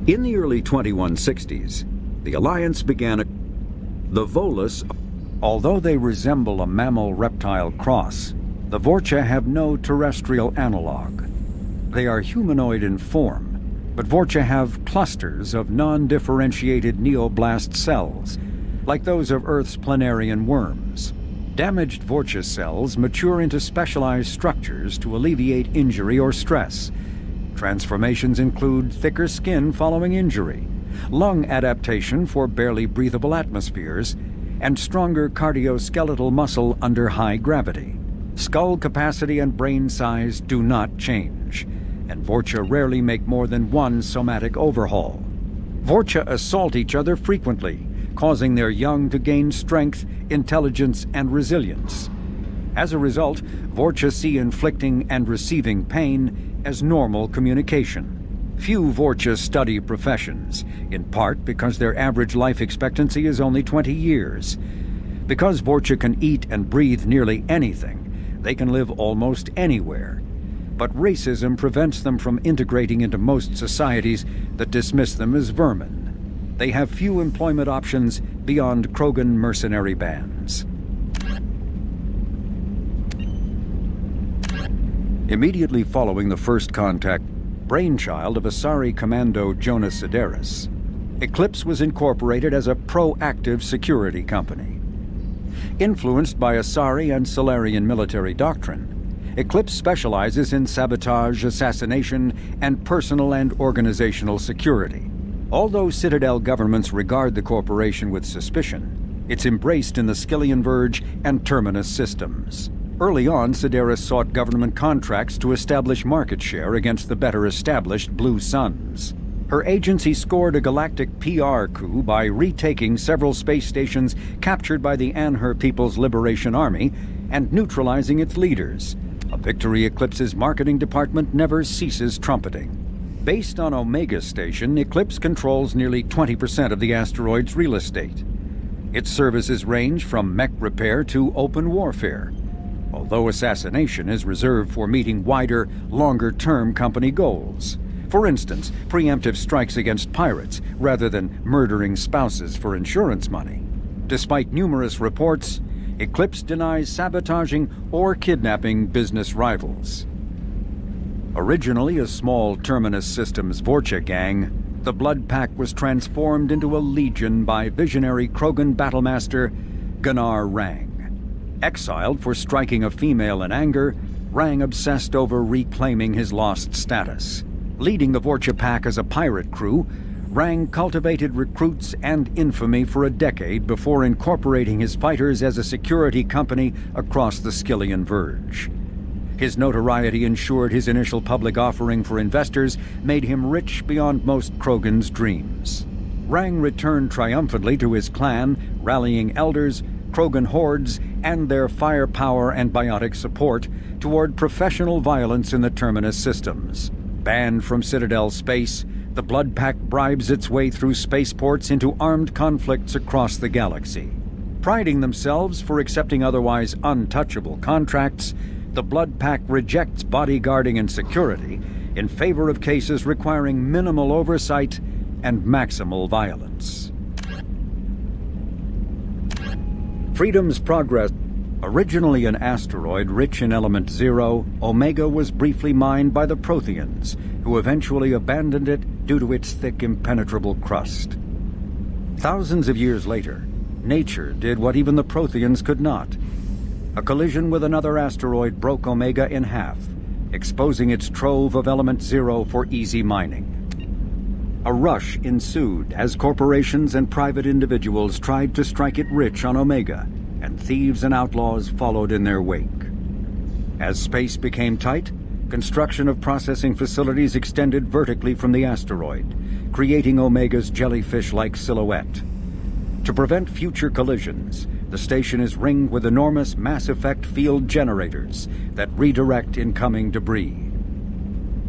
In the early 2160s, the Alliance began the Volus. Although they resemble a mammal-reptile cross, the Vorcha have no terrestrial analog. They are humanoid in form, but Vorcha have clusters of non-differentiated neoblast cells, like those of Earth's planarian worms. Damaged Vorcha cells mature into specialized structures to alleviate injury or stress. Transformations include thicker skin following injury, lung adaptation for barely breathable atmospheres, and stronger cardioskeletal muscle under high gravity. Skull capacity and brain size do not change, and Vorcha rarely make more than one somatic overhaul. Vorcha assault each other frequently, causing their young to gain strength, intelligence, and resilience. As a result, Vorcha see inflicting and receiving pain as normal communication. Few Vorcha study professions, in part because their average life expectancy is only 20 years. Because Vorcha can eat and breathe nearly anything, they can live almost anywhere. But racism prevents them from integrating into most societies that dismiss them as vermin. They have few employment options beyond Krogan mercenary bands. Immediately following the first contact, brainchild of Asari Commando Jonas Sideris, Eclipse was incorporated as a proactive security company. Influenced by Asari and Solarian military doctrine, Eclipse specializes in sabotage, assassination, and personal and organizational security. Although Citadel governments regard the corporation with suspicion, it's embraced in the Skyllian Verge and Terminus systems. Early on, Sideris sought government contracts to establish market share against the better-established Blue Suns. Her agency scored a galactic PR coup by retaking several space stations captured by the Anhur People's Liberation Army and neutralizing its leaders, a victory Eclipse's marketing department never ceases trumpeting. Based on Omega Station, Eclipse controls nearly 20% of the asteroid's real estate. Its services range from mech repair to open warfare, although assassination is reserved for meeting wider, longer-term company goals. For instance, preemptive strikes against pirates rather than murdering spouses for insurance money. Despite numerous reports, Eclipse denies sabotaging or kidnapping business rivals. Originally a small Terminus Systems Vorcha gang, the Blood Pack was transformed into a legion by visionary Krogan battlemaster Gunnar Rang. Exiled for striking a female in anger, Rang obsessed over reclaiming his lost status. Leading the Vorcha Pack as a pirate crew, Rang cultivated recruits and infamy for a decade before incorporating his fighters as a security company across the Skyllian Verge. His notoriety ensured his initial public offering for investors made him rich beyond most Krogan's dreams. Rang returned triumphantly to his clan, rallying elders, Krogan hordes, and their firepower and biotic support toward professional violence in the Terminus systems. Banned from Citadel space, the Blood Pack bribes its way through spaceports into armed conflicts across the galaxy. Priding themselves for accepting otherwise untouchable contracts, the Blood Pack rejects bodyguarding and security in favor of cases requiring minimal oversight and maximal violence. Freedom's Progress. Originally an asteroid rich in element zero, Omega was briefly mined by the Protheans, who eventually abandoned it due to its thick, impenetrable crust. Thousands of years later, nature did what even the Protheans could not. A collision with another asteroid broke Omega in half, exposing its trove of element zero for easy mining. A rush ensued as corporations and private individuals tried to strike it rich on Omega, and thieves and outlaws followed in their wake. As space became tight, construction of processing facilities extended vertically from the asteroid, creating Omega's jellyfish-like silhouette. To prevent future collisions, the station is ringed with enormous mass-effect field generators that redirect incoming debris.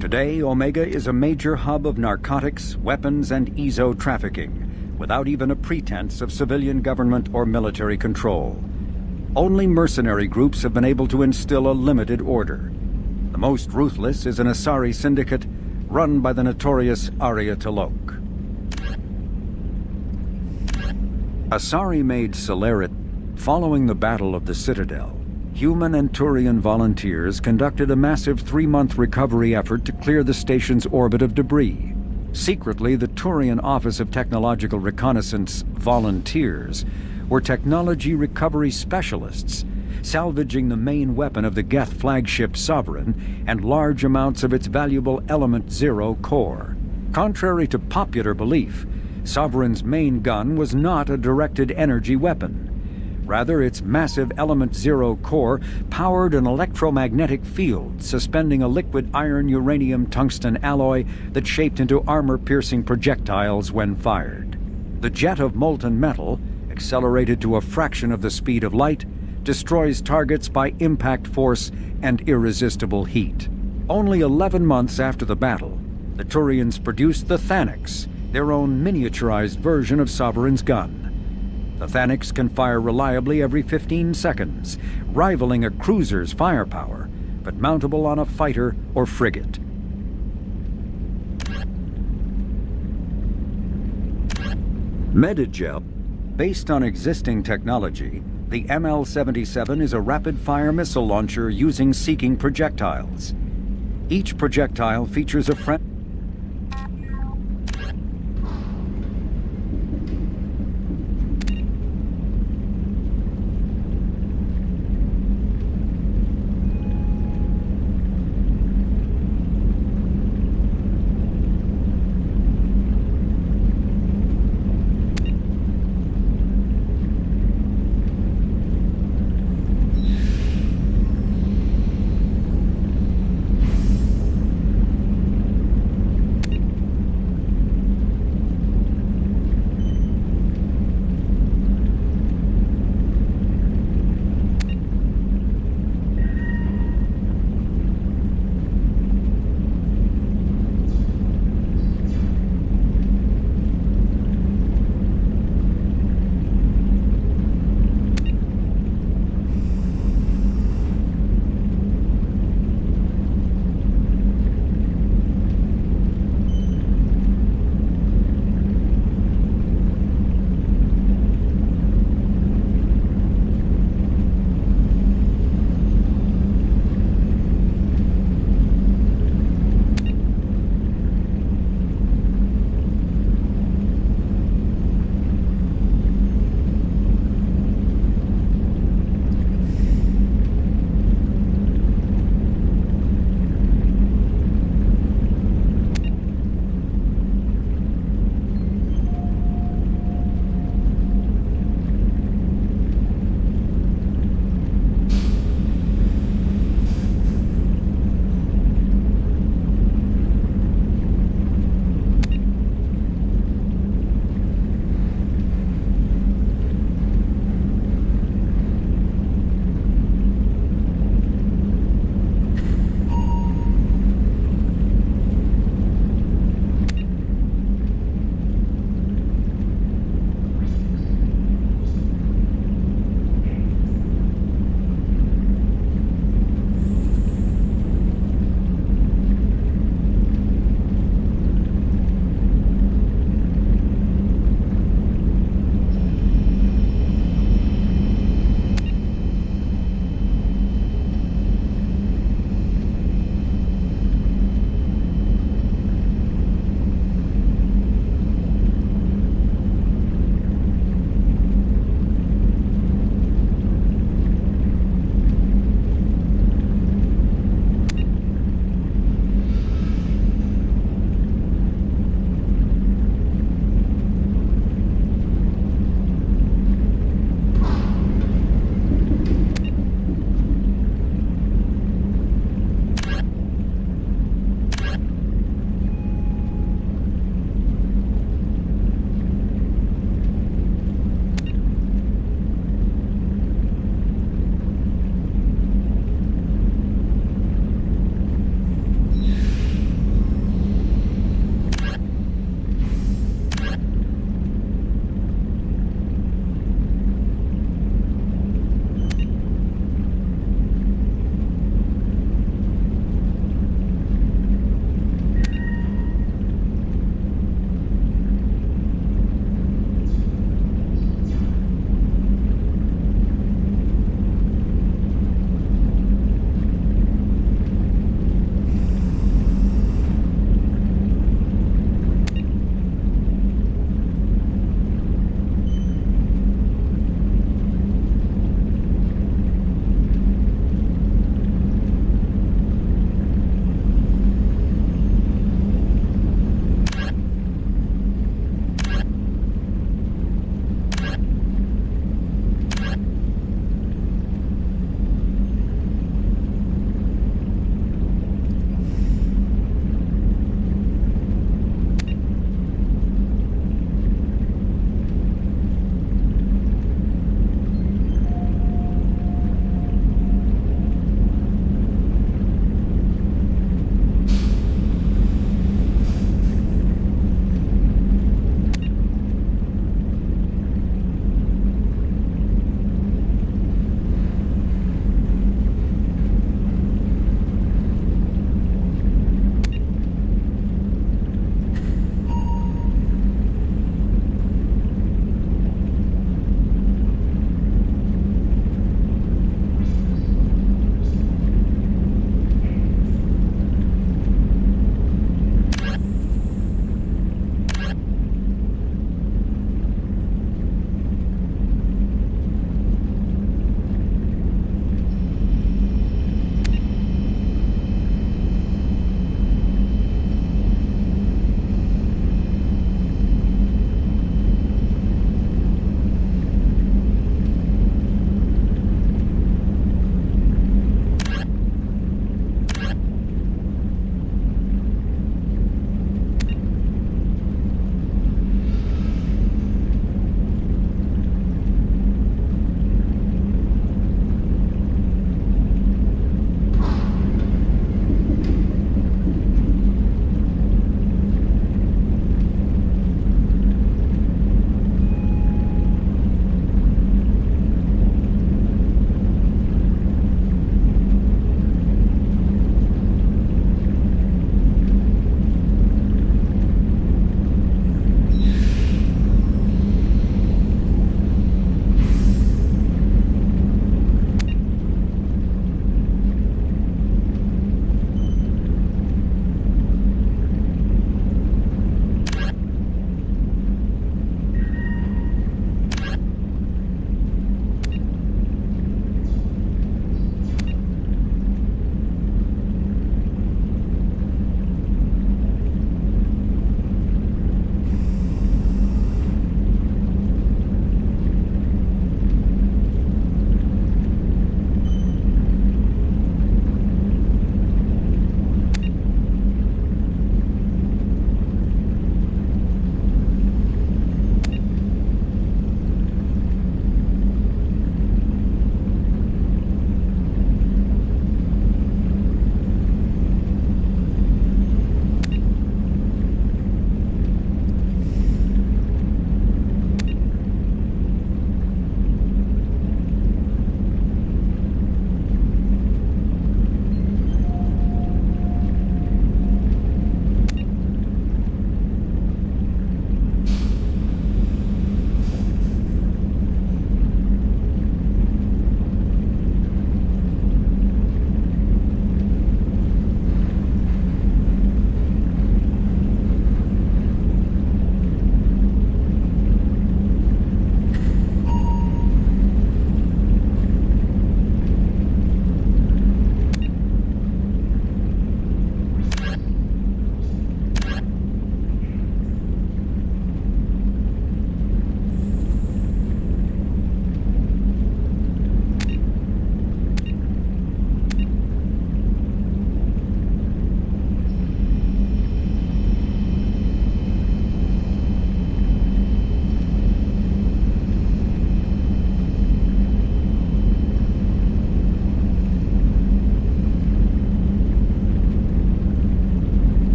Today, Omega is a major hub of narcotics, weapons, and EZO trafficking, without even a pretense of civilian government or military control. Only mercenary groups have been able to instill a limited order. The most ruthless is an Asari syndicate run by the notorious Arya T'Loak. Asari-made Celerit. Following the Battle of the Citadel, human and Turian volunteers conducted a massive 3-month recovery effort to clear the station's orbit of debris. Secretly, the Turian Office of Technological Reconnaissance volunteers were technology recovery specialists, salvaging the main weapon of the Geth flagship Sovereign and large amounts of its valuable Element Zero core. Contrary to popular belief, Sovereign's main gun was not a directed energy weapon. Rather, its massive Element Zero core powered an electromagnetic field suspending a liquid iron-uranium-tungsten alloy that shaped into armor-piercing projectiles when fired. The jet of molten metal, accelerated to a fraction of the speed of light, destroys targets by impact force and irresistible heat. Only 11 months after the battle, the Turians produced the Thanix, their own miniaturized version of Sovereign's gun. The Thanix can fire reliably every 15 seconds, rivaling a cruiser's firepower, but mountable on a fighter or frigate. Medigel. Based on existing technology, the ML-77 is a rapid-fire missile launcher using seeking projectiles. Each projectile features a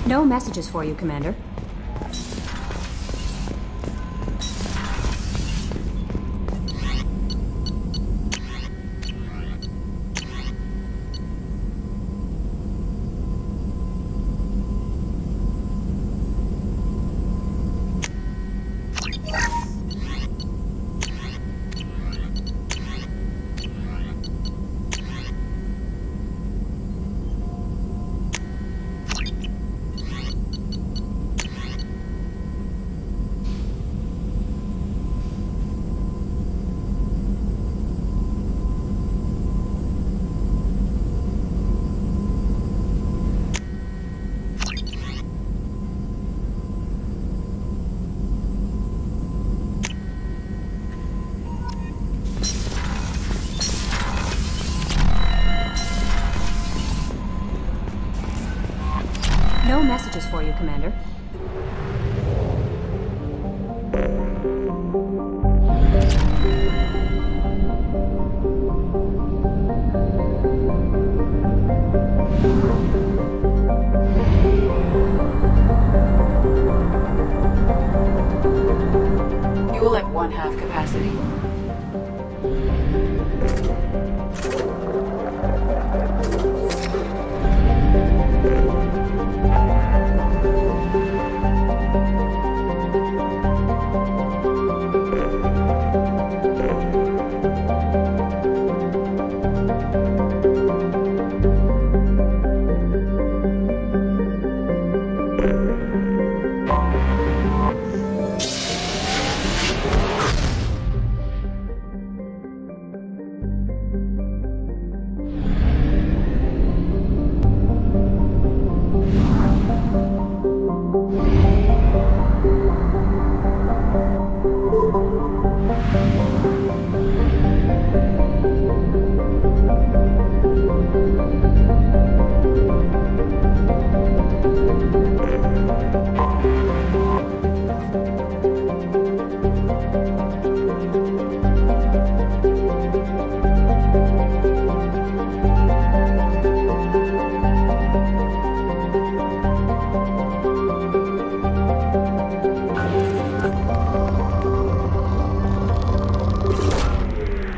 No messages for you, Commander. No messages for you, Commander. Fuel at 1/2 capacity.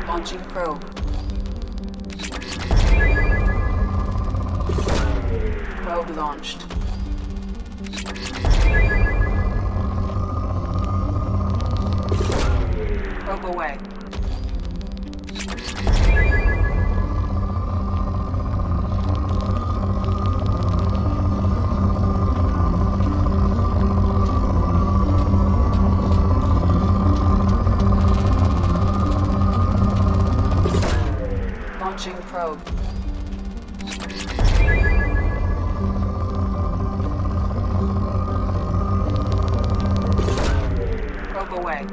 Launching probe. Probe launched. Probe away. Launching probe. Probe away.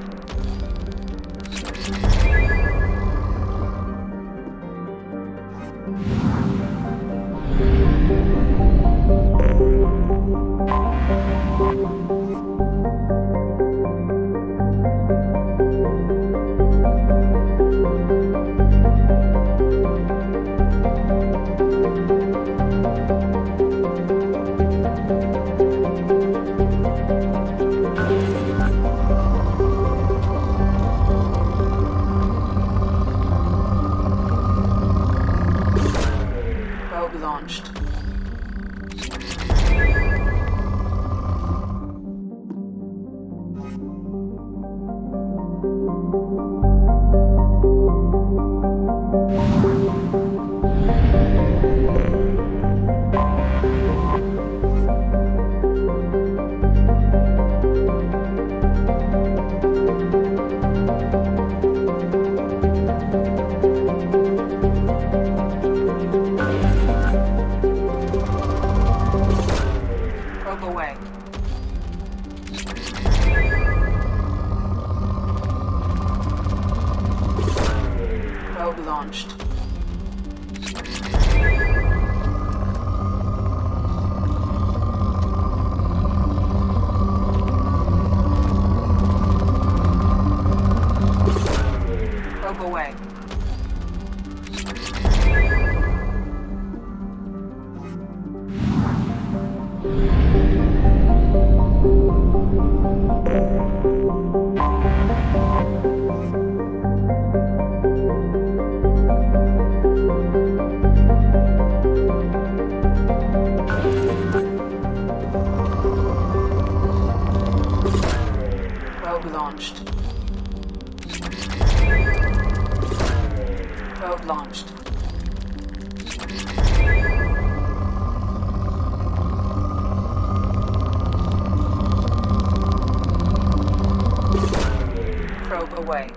Probe launched. Probe launched. Probe away.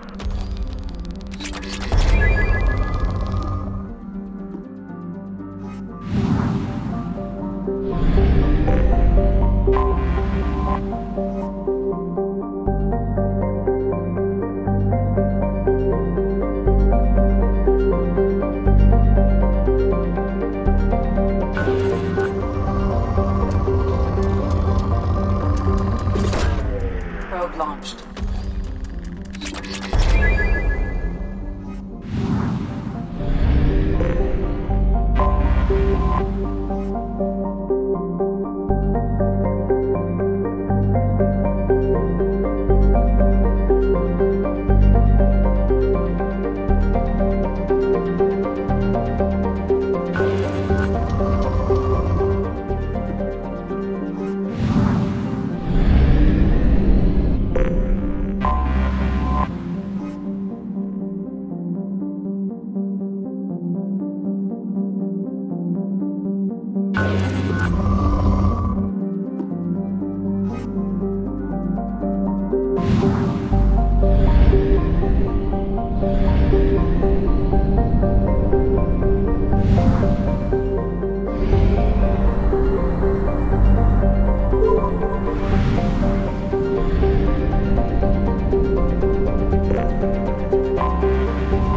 Probe launched.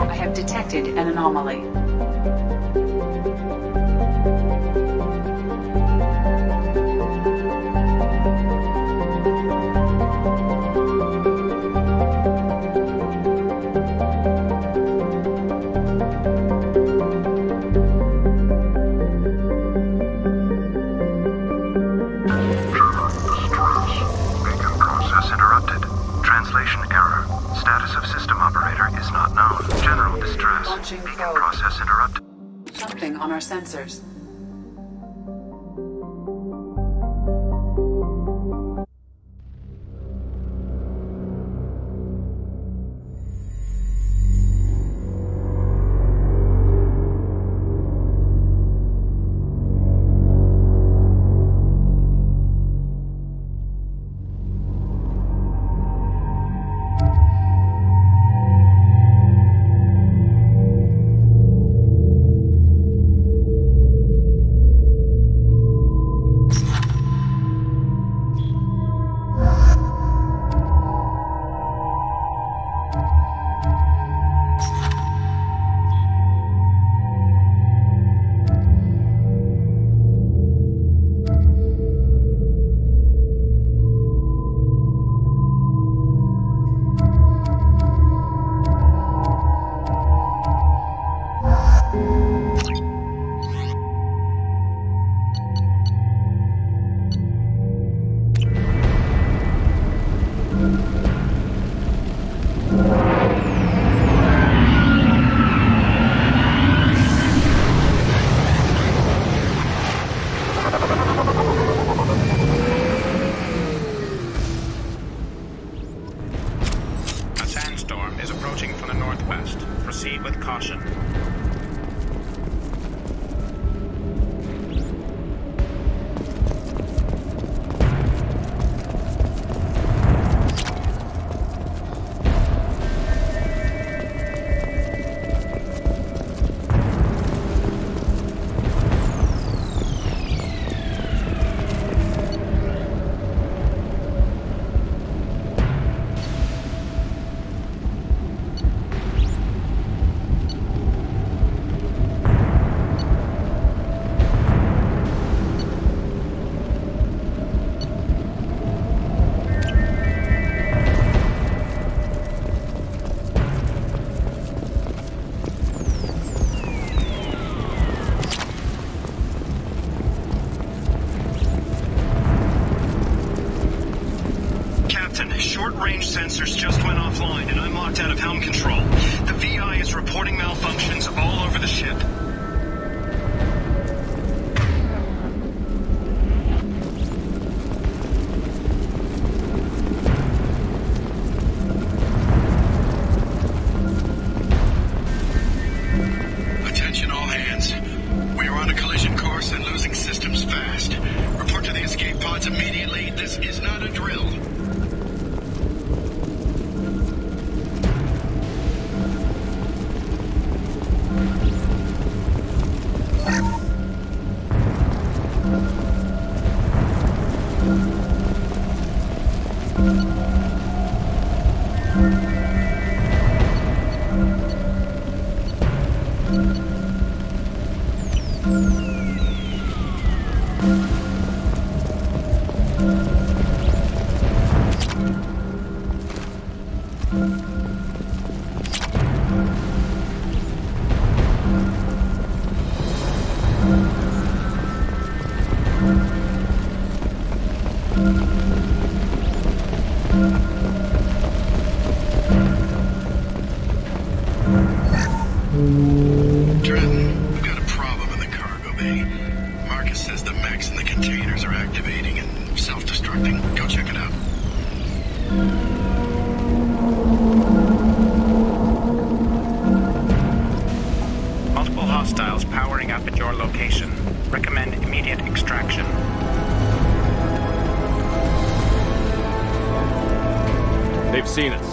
I have detected an anomaly. Launching probe. Process interrupted. Something on our sensors. range sensors just went offline, and I'm locked out of helm control. The VI is reporting malfunctions all over the ship. Attention all hands. We are on a collision course and losing systems fast. Report to the escape pods immediately. This is not a drill. They've seen us.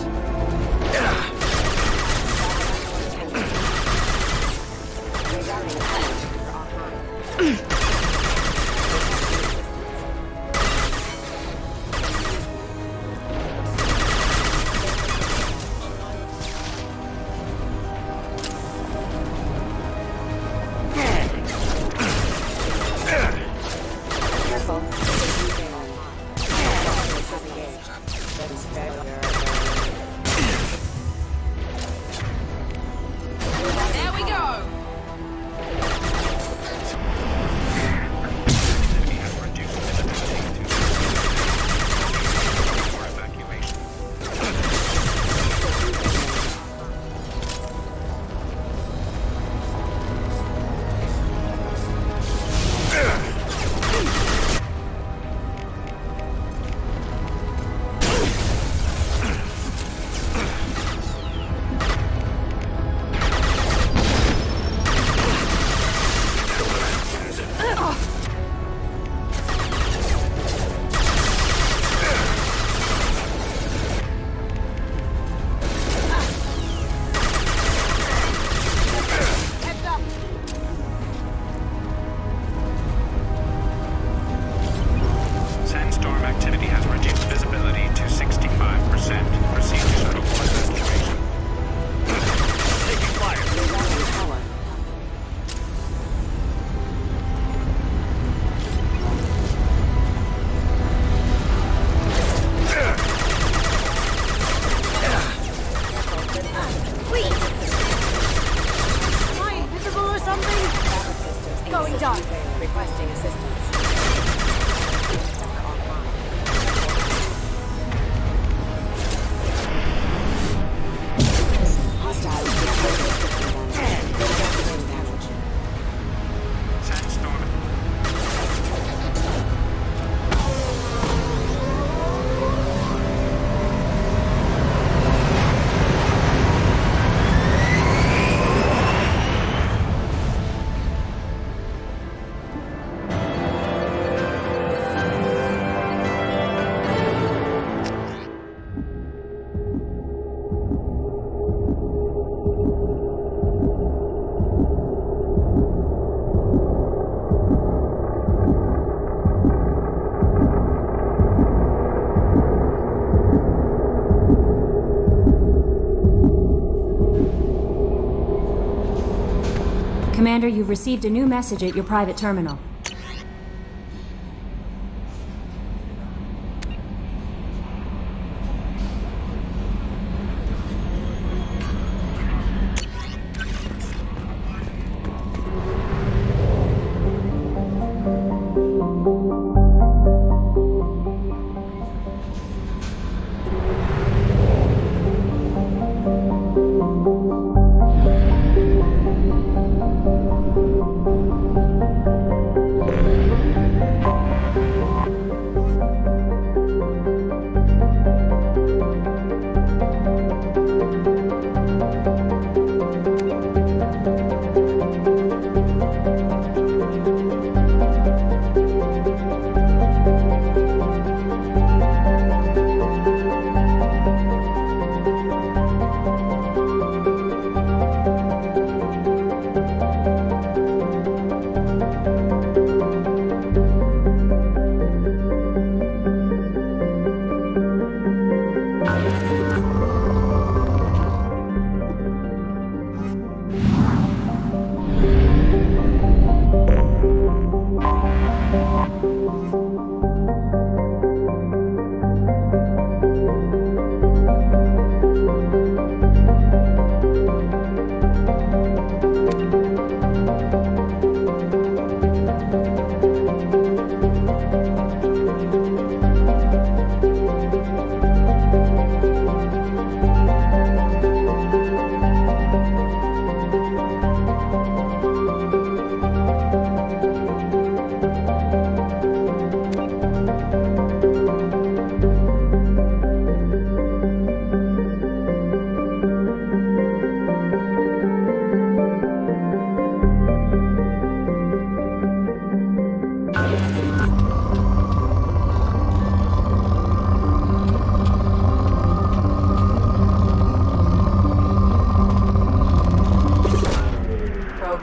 Commander, you've received a new message at your private terminal.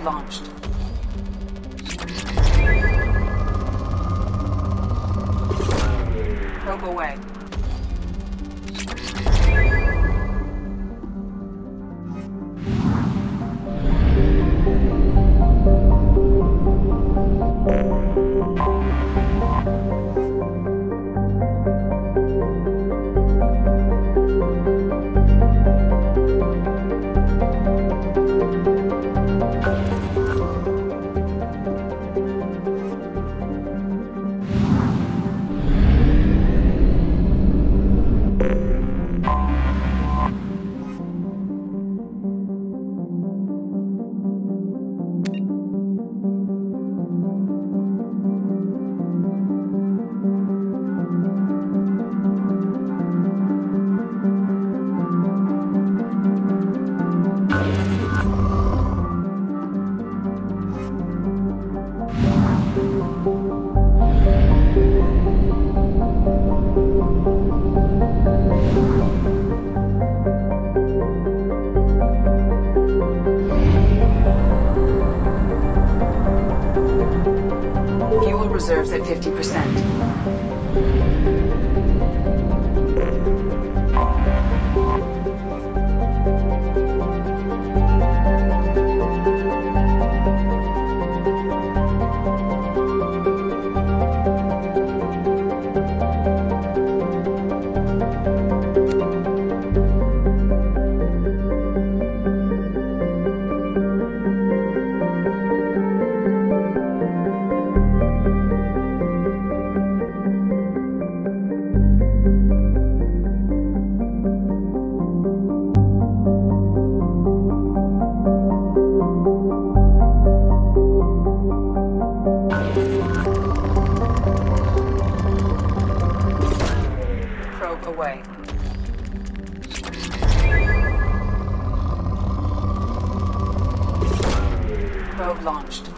Launched. Probe away. Fuel reserves at 50%. Away. Probe launched.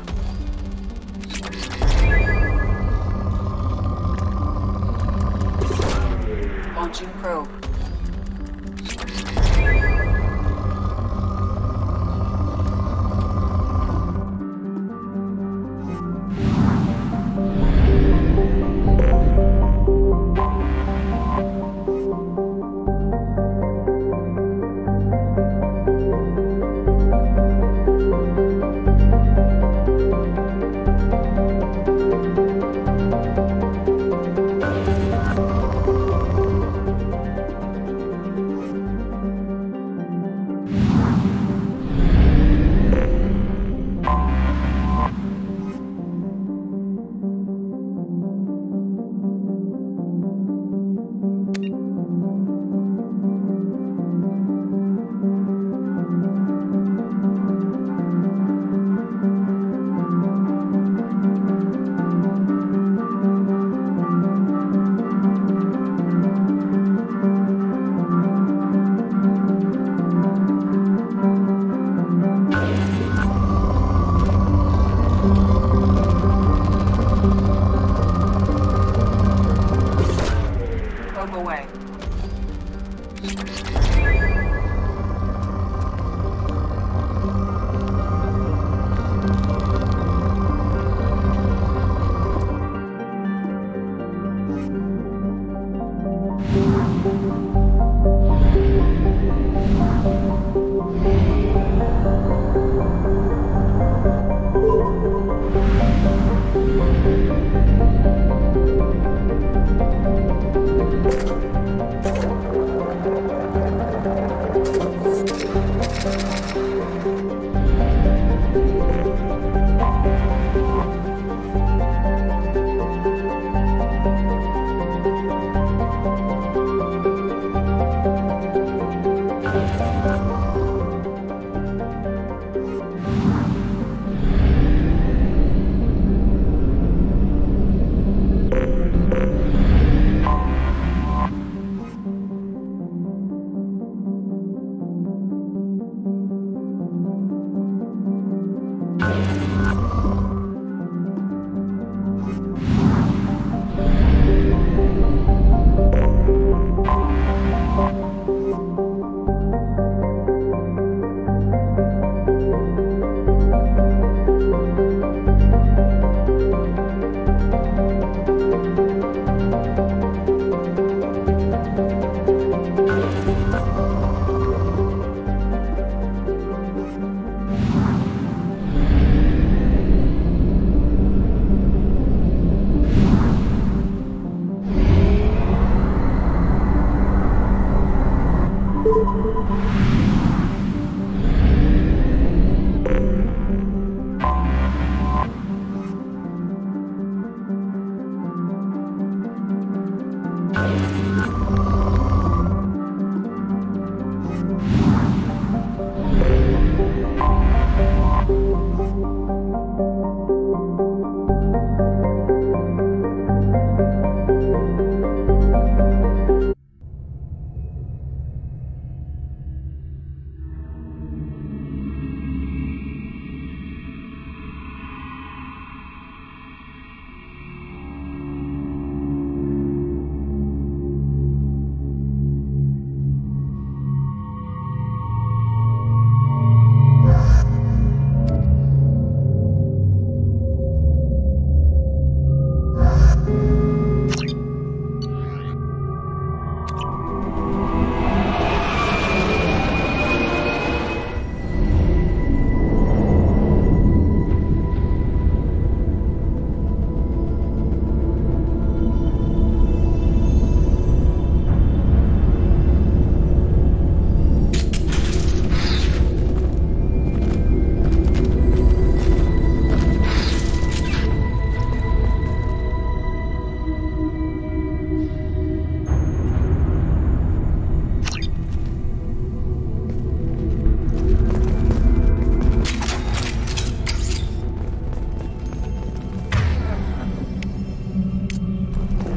Launching probe.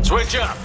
Switch up!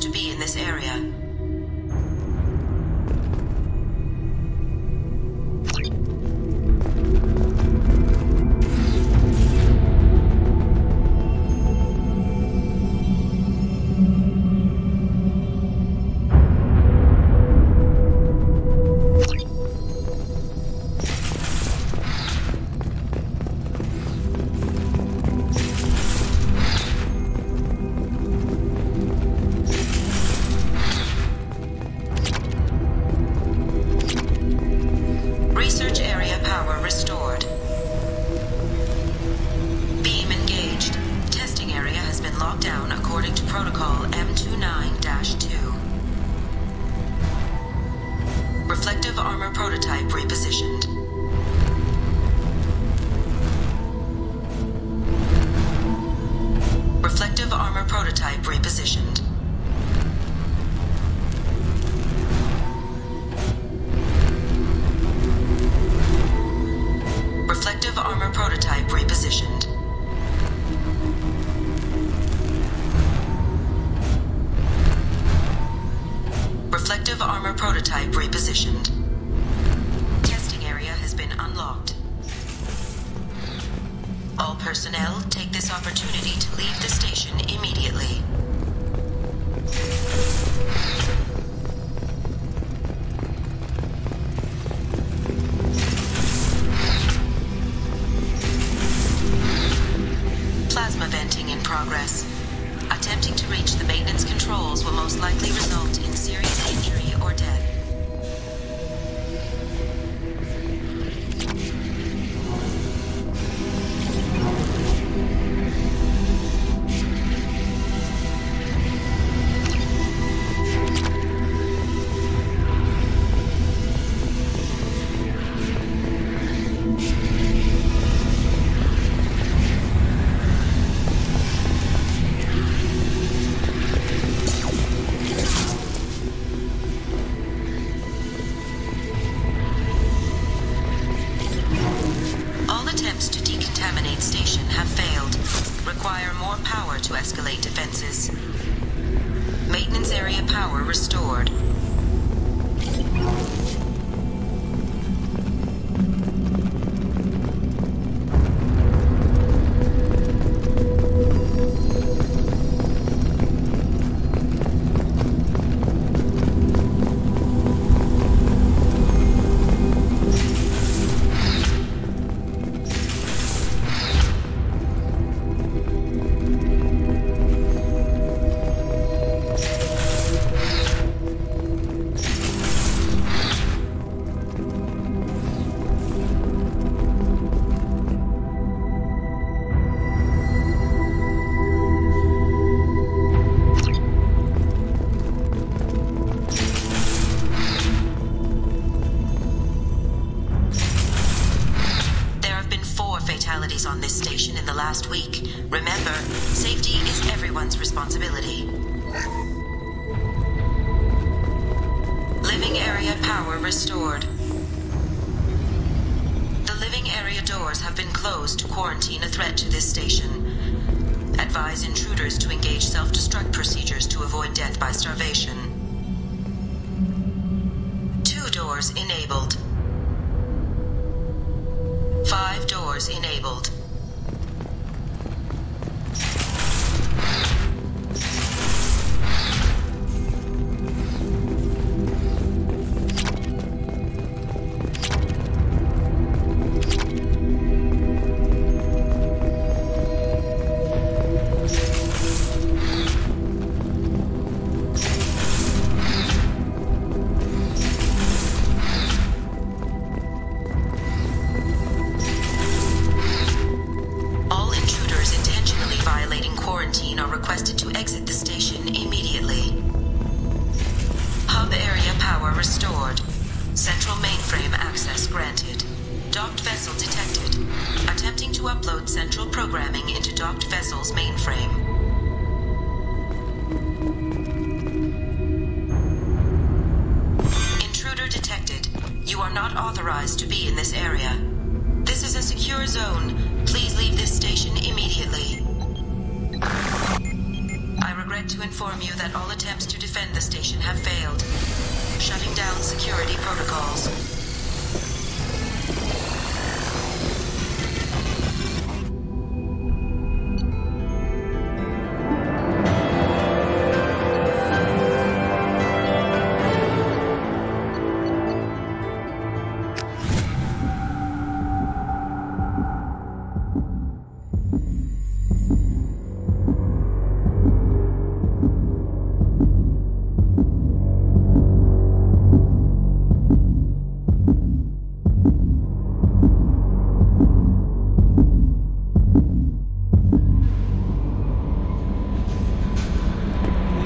To be in this area. Reflective armor prototype repositioned. Reflective armor prototype repositioned. Reflective armor prototype repositioned. Reflective armor prototype repositioned. Testing area has been unlocked. All personnel take this opportunity to leave the station immediately. Plasma venting in progress. Attempting to reach the maintenance controls will most likely result in serious injury or death. To escalate defenses. Maintenance area power restored. last week. Remember, safety is everyone's responsibility. Living area power restored. The living area doors have been closed to quarantine a threat to this station. Advise intruders to engage self-destruct procedures to avoid death by starvation. 2 doors enabled. 5 doors enabled.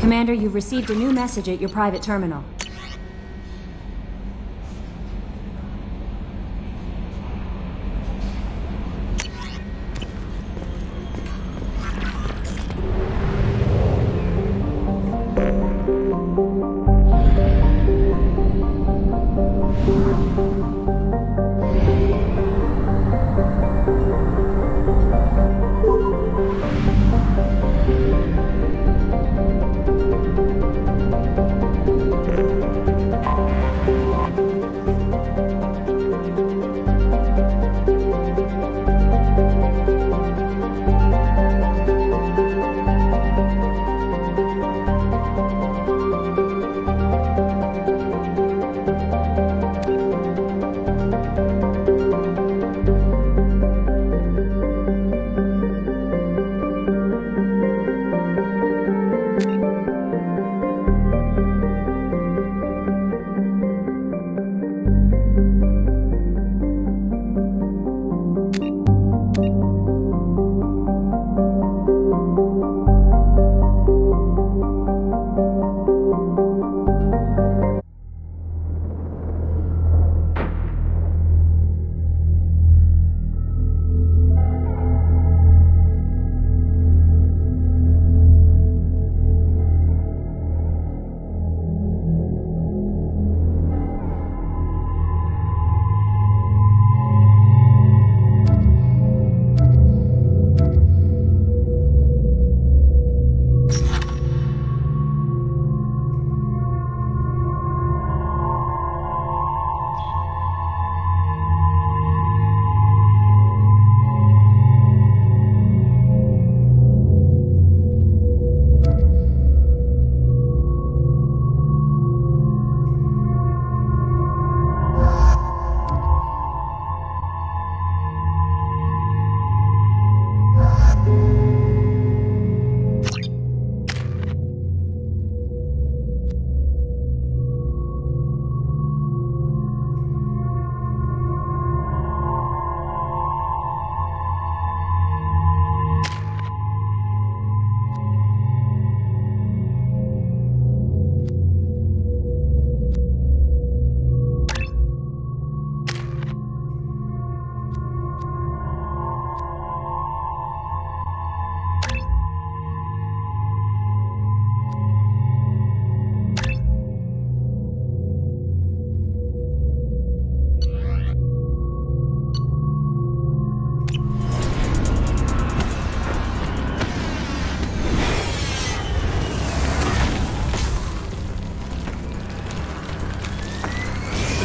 Commander, you've received a new message at your private terminal.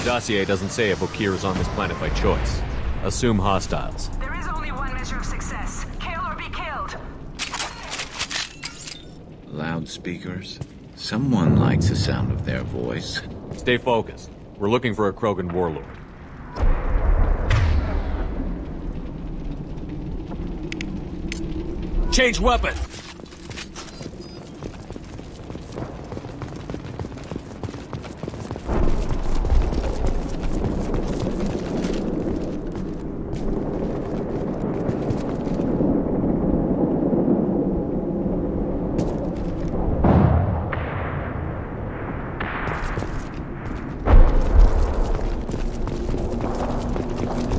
dossier doesn't say if Okir is on this planet by choice. Assume hostiles. There is only one measure of success. Kill or be killed. Loudspeakers. Someone likes the sound of their voice. Stay focused. We're looking for a Krogan warlord. Change weapon!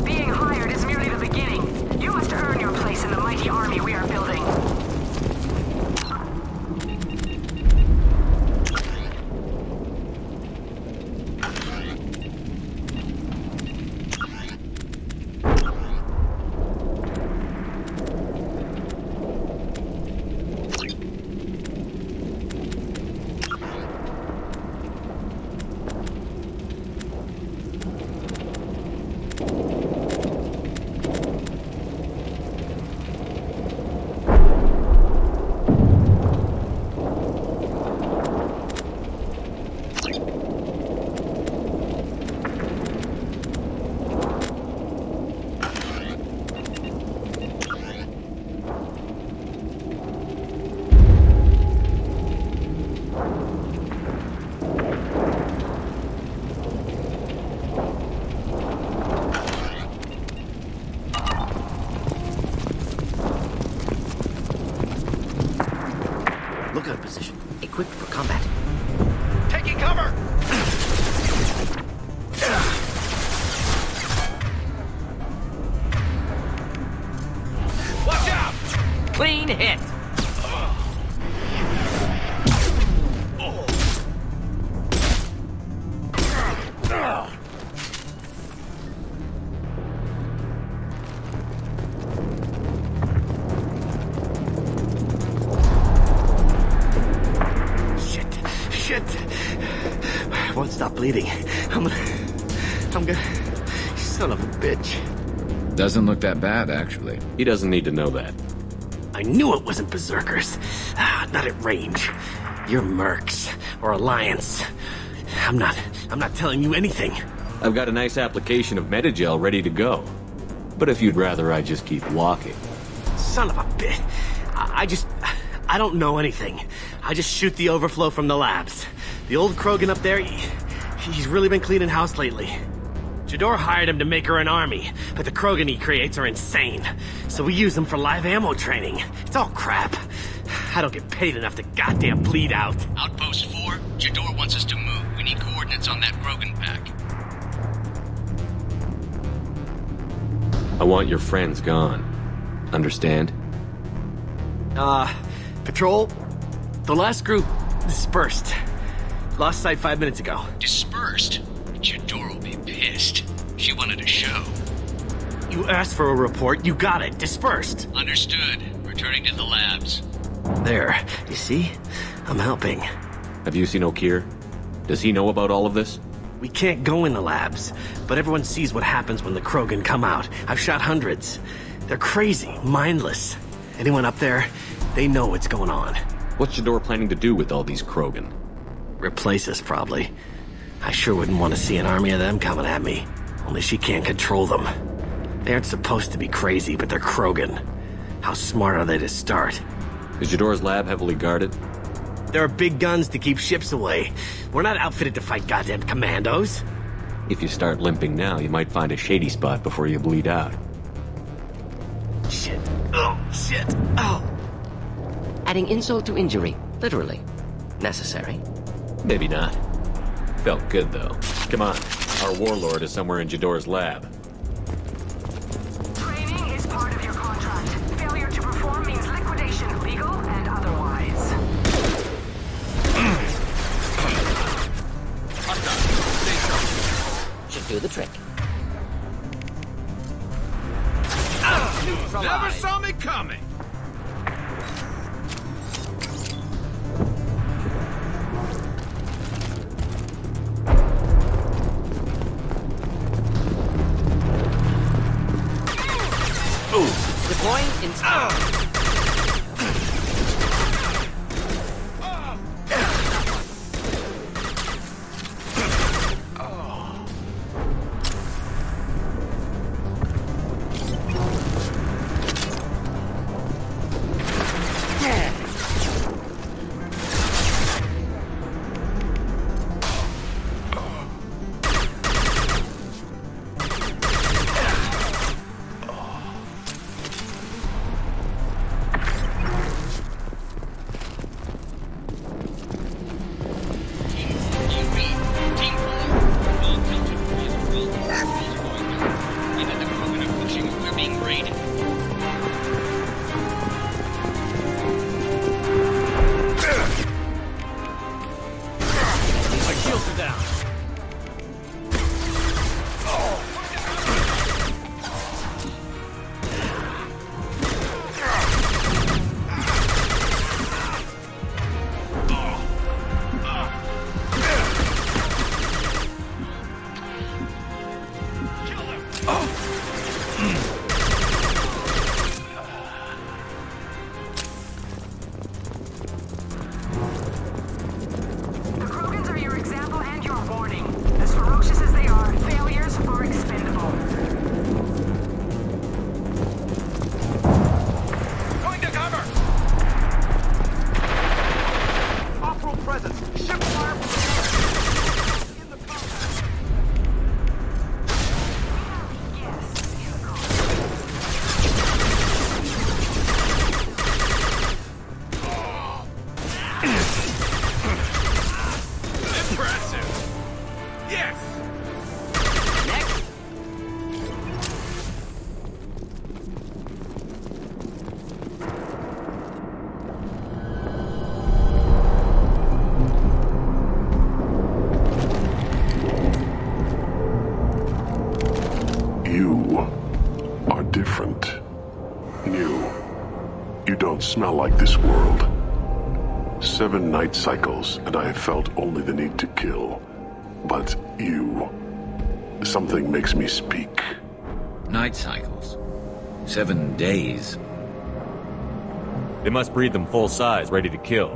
Being hired is merely the beginning. You must earn your place in the mighty army we are building. Lookout position. Equipped for combat. Taking cover! Watch out! Clean hit! Shit. Won't stop bleeding. I'm gonna... Son of a bitch. Doesn't look that bad, actually. He doesn't need to know that. I knew it wasn't berserkers. Not at range. You're mercs. Or Alliance. I'm not telling you anything. I've got a nice application of Metagel ready to go. But if you'd rather I just keep walking. Son of a bitch. I don't know anything. I just shoot the overflow from the labs. The old Krogan up there, he's really been cleaning house lately. Jador hired him to make her an army, but the Krogan he creates are insane. So we use them for live ammo training. It's all crap. I don't get paid enough to goddamn bleed out. Outpost 4, Jador wants us to move. We need coordinates on that Krogan pack. I want your friends gone. Understand? Patrol, the last group dispersed. Lost sight 5 minutes ago. Dispersed? Jador will be pissed. She wanted a show. You asked for a report, you got it. Dispersed. Understood. Returning to the labs. There, you see? I'm helping. Have you seen Okir? Does he know about all of this? We can't go in the labs, but everyone sees what happens when the Krogan come out. I've shot hundreds. They're crazy, mindless. Anyone up there, they know what's going on. What's Jador planning to do with all these Krogan? Replace us, probably. I sure wouldn't want to see an army of them coming at me. Only she can't control them. They aren't supposed to be crazy, but they're Krogan. How smart are they to start? Is Jador's lab heavily guarded? There are big guns to keep ships away. We're not outfitted to fight goddamn commandos. If you start limping now, you might find a shady spot before you bleed out. Shit. Oh, shit. Oh. Adding insult to injury, literally. Necessary. Maybe not. Felt good, though. Come on. Our warlord is somewhere in Jador's lab. Training is part of your contract. Failure to perform means liquidation, legal and otherwise. Should do the trick. Never saw me coming! Dying instantly. Smell like this world. 7 night cycles, and I have felt only the need to kill. But you... something makes me speak. Night cycles? 7 days? They must breed them full size, ready to kill.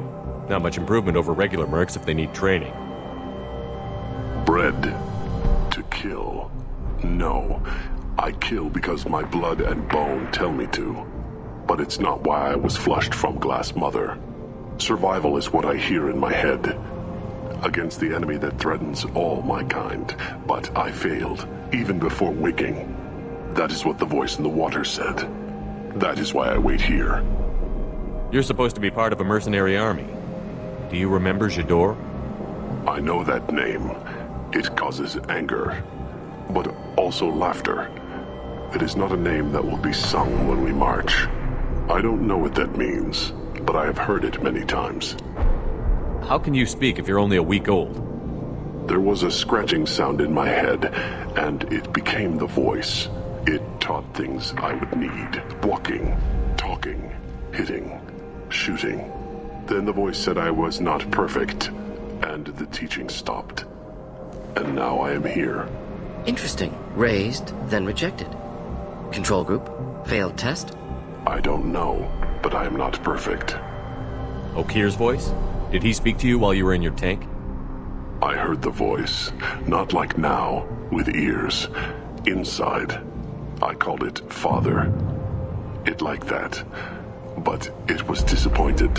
Not much improvement over regular mercs if they need training. Bred to kill. No. I kill because my blood and bone tell me to. But it's not why I was flushed from Glass Mother. Survival is what I hear in my head. Against the enemy that threatens all my kind. But I failed, even before waking. That is what the voice in the water said. That is why I wait here. You're supposed to be part of a mercenary army. Do you remember Jador? I know that name. It causes anger, but also laughter. It is not a name that will be sung when we march. I don't know what that means, but I have heard it many times. How can you speak if you're only a week old? There was a scratching sound in my head, and it became the voice. It taught things I would need. Walking, talking, hitting, shooting. Then the voice said I was not perfect, and the teaching stopped. And now I am here. Interesting. Raised, then rejected. Control group? Failed test? I don't know, but I am not perfect. Okir's voice? Did he speak to you while you were in your tank? I heard the voice. Not like now, with ears. Inside. I called it Father. It like that. But it was disappointed.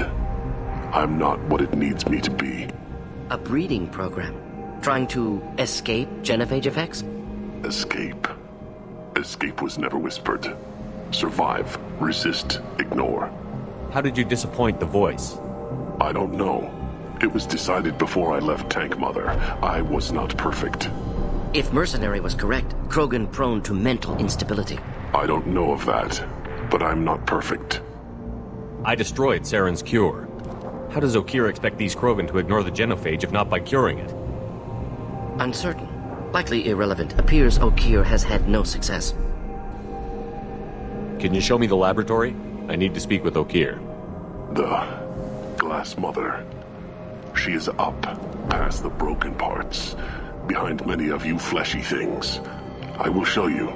I'm not what it needs me to be. A breeding program? Trying to escape genophage effects? Escape. Escape was never whispered. Survive, resist, ignore. How did you disappoint the voice? I don't know. It was decided before I left Tank Mother. I was not perfect. If Mercenary was correct, Krogan prone to mental instability. I don't know of that, but I'm not perfect. I destroyed Saren's cure. How does Okir expect these Krogan to ignore the genophage if not by curing it? Uncertain. Likely irrelevant. Appears Okir has had no success. Can you show me the laboratory? I need to speak with Okir. The Glass Mother. She is up, past the broken parts, behind many of you fleshy things. I will show you.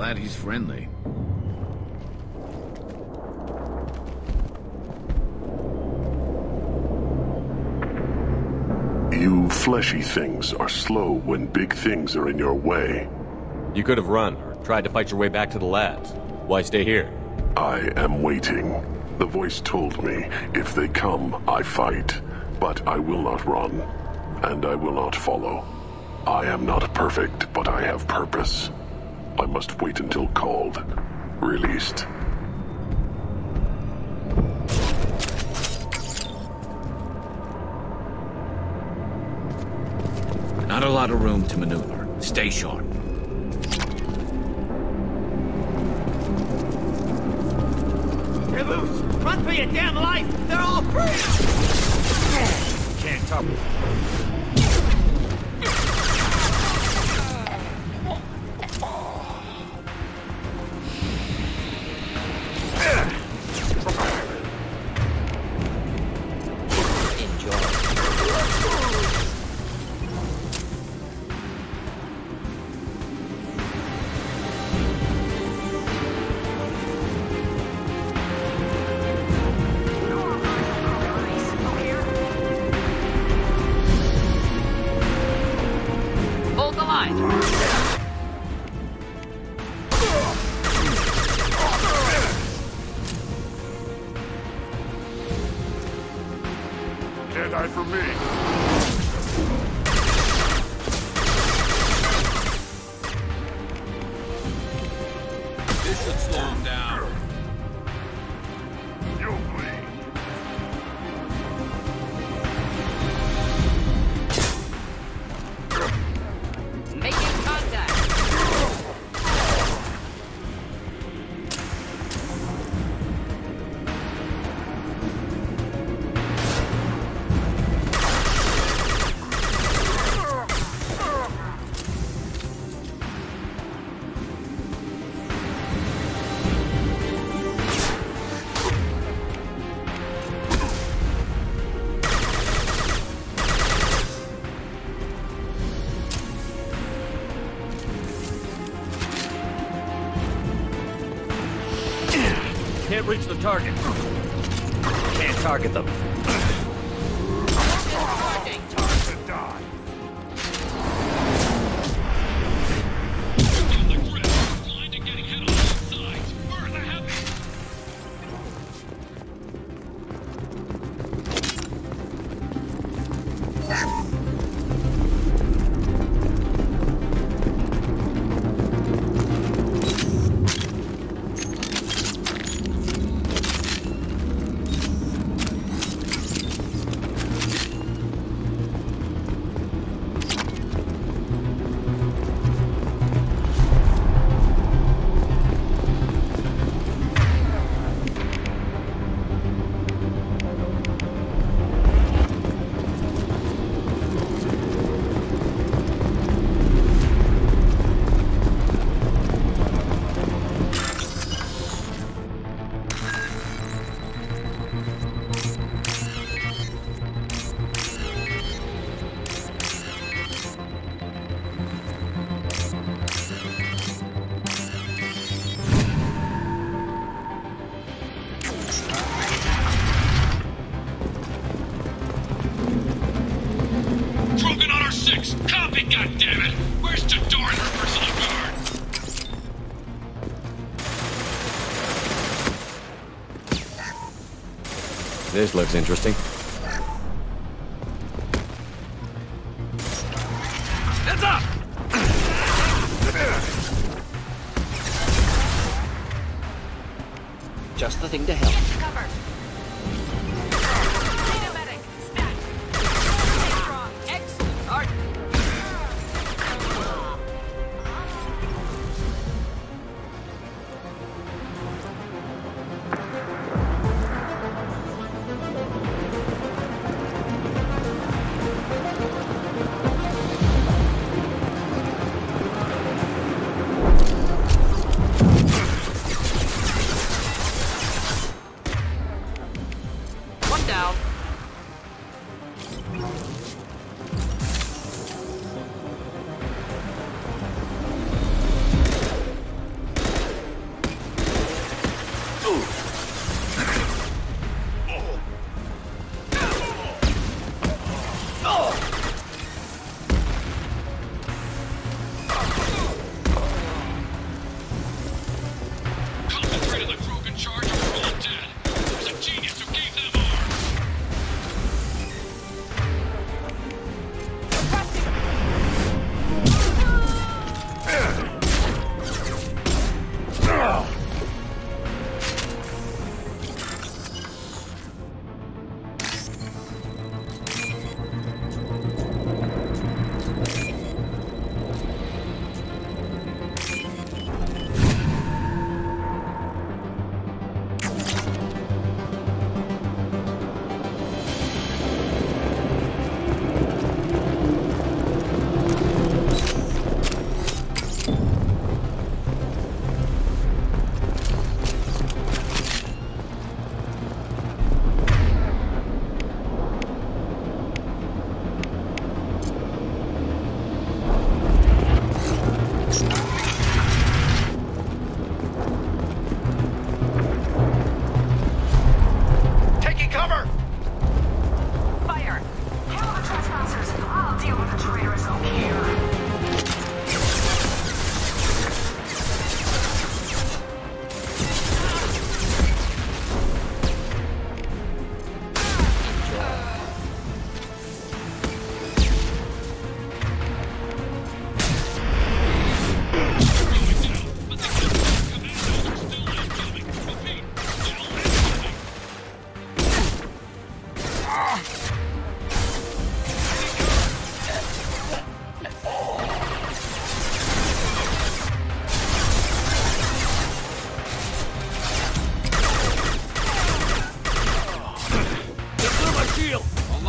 Glad he's friendly. You fleshy things are slow when big things are in your way. You could have run, or tried to fight your way back to the labs. Why stay here? I am waiting. The voice told me, if they come, I fight. But I will not run, and I will not follow. I am not perfect, but I have purpose. I must wait until called, released. Not a lot of room to maneuver. Stay sharp. You're loose! Run for your damn life! They're all free! Can't top it. Can't die for me. This should slow him down. You'll bleed. Making contact. Can't reach the target. Can't target them. Krogan on our 6! Copy, goddammit! Where's Jador and her personal guard? This looks interesting. Heads up! Just the thing to help. Cover. Need a medic. Stat. Stay strong. Excellent. Art.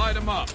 light him up.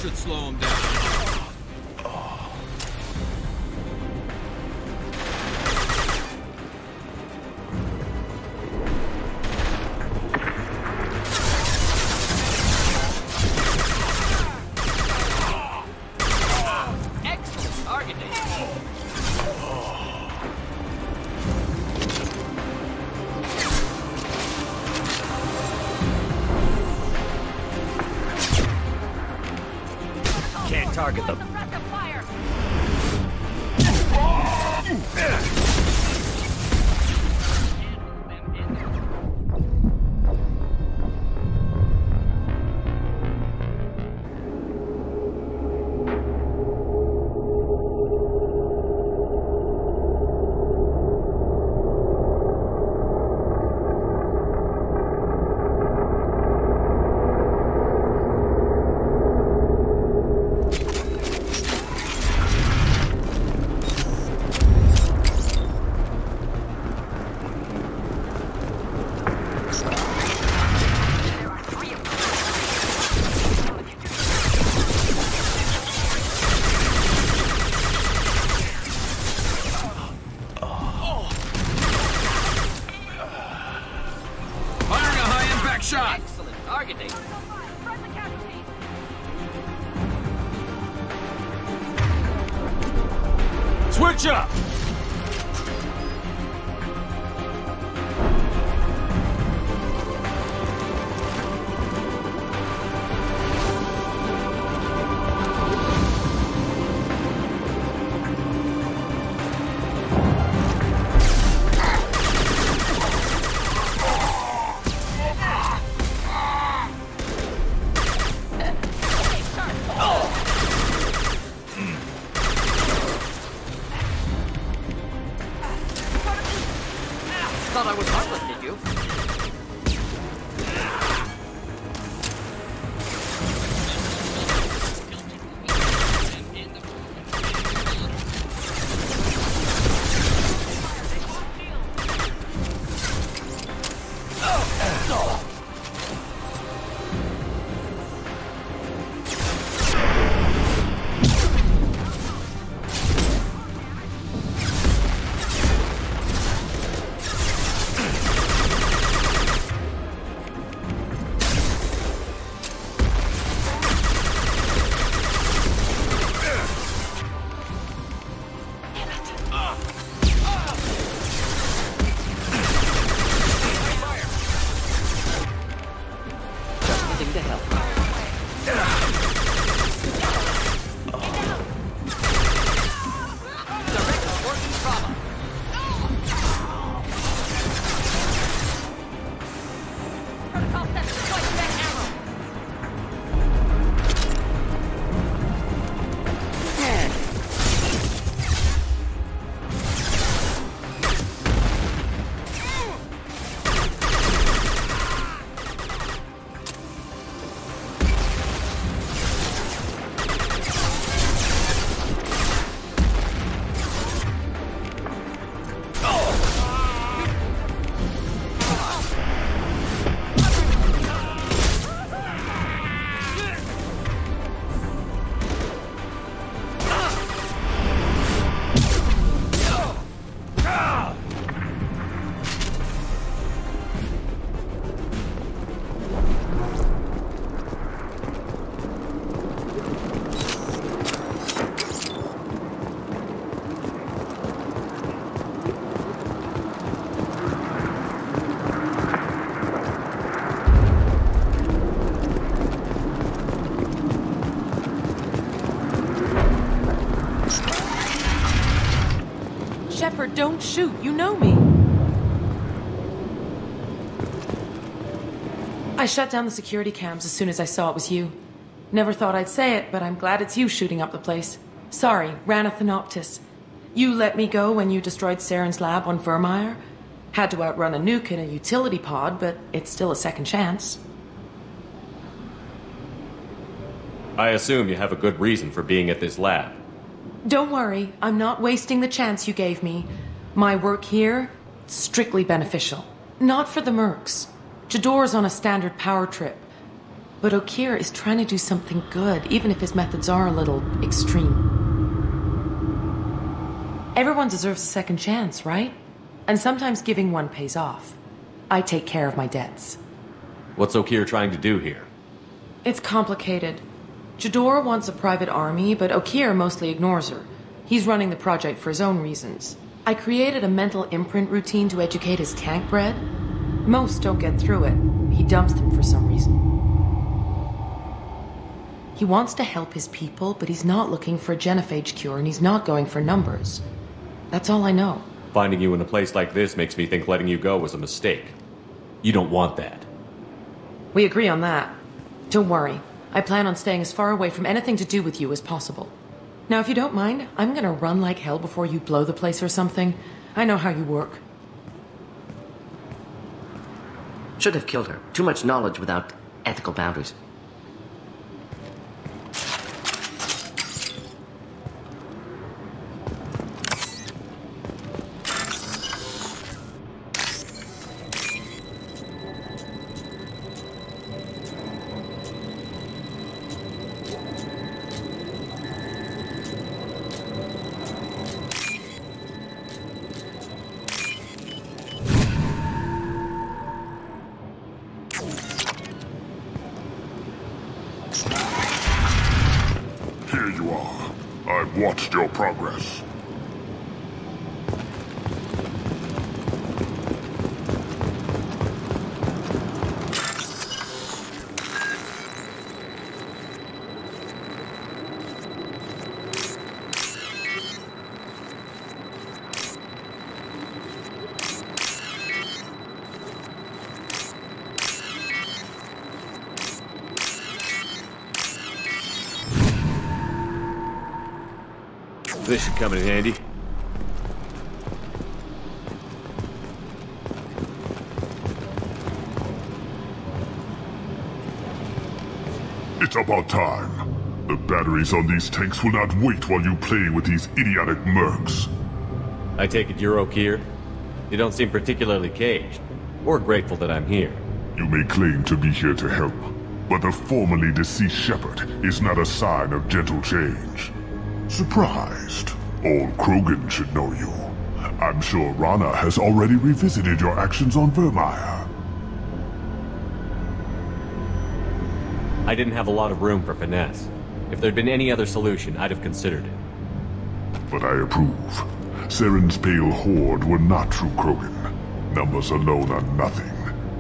Should slow him down. Excellent targeting. Can't target them. Shot. Excellent targeting. Switch up. to help. Direct working trauma. Protocol set to deploy that arrow. Shepard, don't shoot. You know me. I shut down the security cams as soon as I saw it was you. Never thought I'd say it, but I'm glad it's you shooting up the place. Sorry, Ranna Thanoptis. You let me go when you destroyed Saren's lab on Vermeer. Had to outrun a nuke in a utility pod, but it's still a second chance. I assume you have a good reason for being at this lab. Don't worry, I'm not wasting the chance you gave me. My work here, strictly beneficial. Not for the mercs. Jador's on a standard power trip. But Okeer is trying to do something good, even if his methods are a little extreme. Everyone deserves a second chance, right? And sometimes giving one pays off. I take care of my debts. What's Okeer trying to do here? It's complicated. Jador wants a private army, but Okeer mostly ignores her. He's running the project for his own reasons. I created a mental imprint routine to educate his tank bred. Most don't get through it. He dumps them for some reason. He wants to help his people, but he's not looking for a genophage cure, and he's not going for numbers. That's all I know. Finding you in a place like this makes me think letting you go was a mistake. You don't want that. We agree on that. Don't worry. I plan on staying as far away from anything to do with you as possible. Now, if you don't mind, I'm gonna run like hell before you blow the place or something. I know how you work. Should have killed her. Too much knowledge without ethical boundaries. Watched your progress. This should come in handy. It's about time. The batteries on these tanks will not wait while you play with these idiotic mercs. I take it you're Okeer? You don't seem particularly caged, or grateful that I'm here. You may claim to be here to help, but the formerly deceased Shepard is not a sign of gentle change. Surprised? All Krogan should know you. I'm sure Ranna has already revisited your actions on Vermeer. I didn't have a lot of room for finesse. If there'd been any other solution, I'd have considered it. But I approve. Saren's pale horde were not true Krogan. Numbers alone are nothing.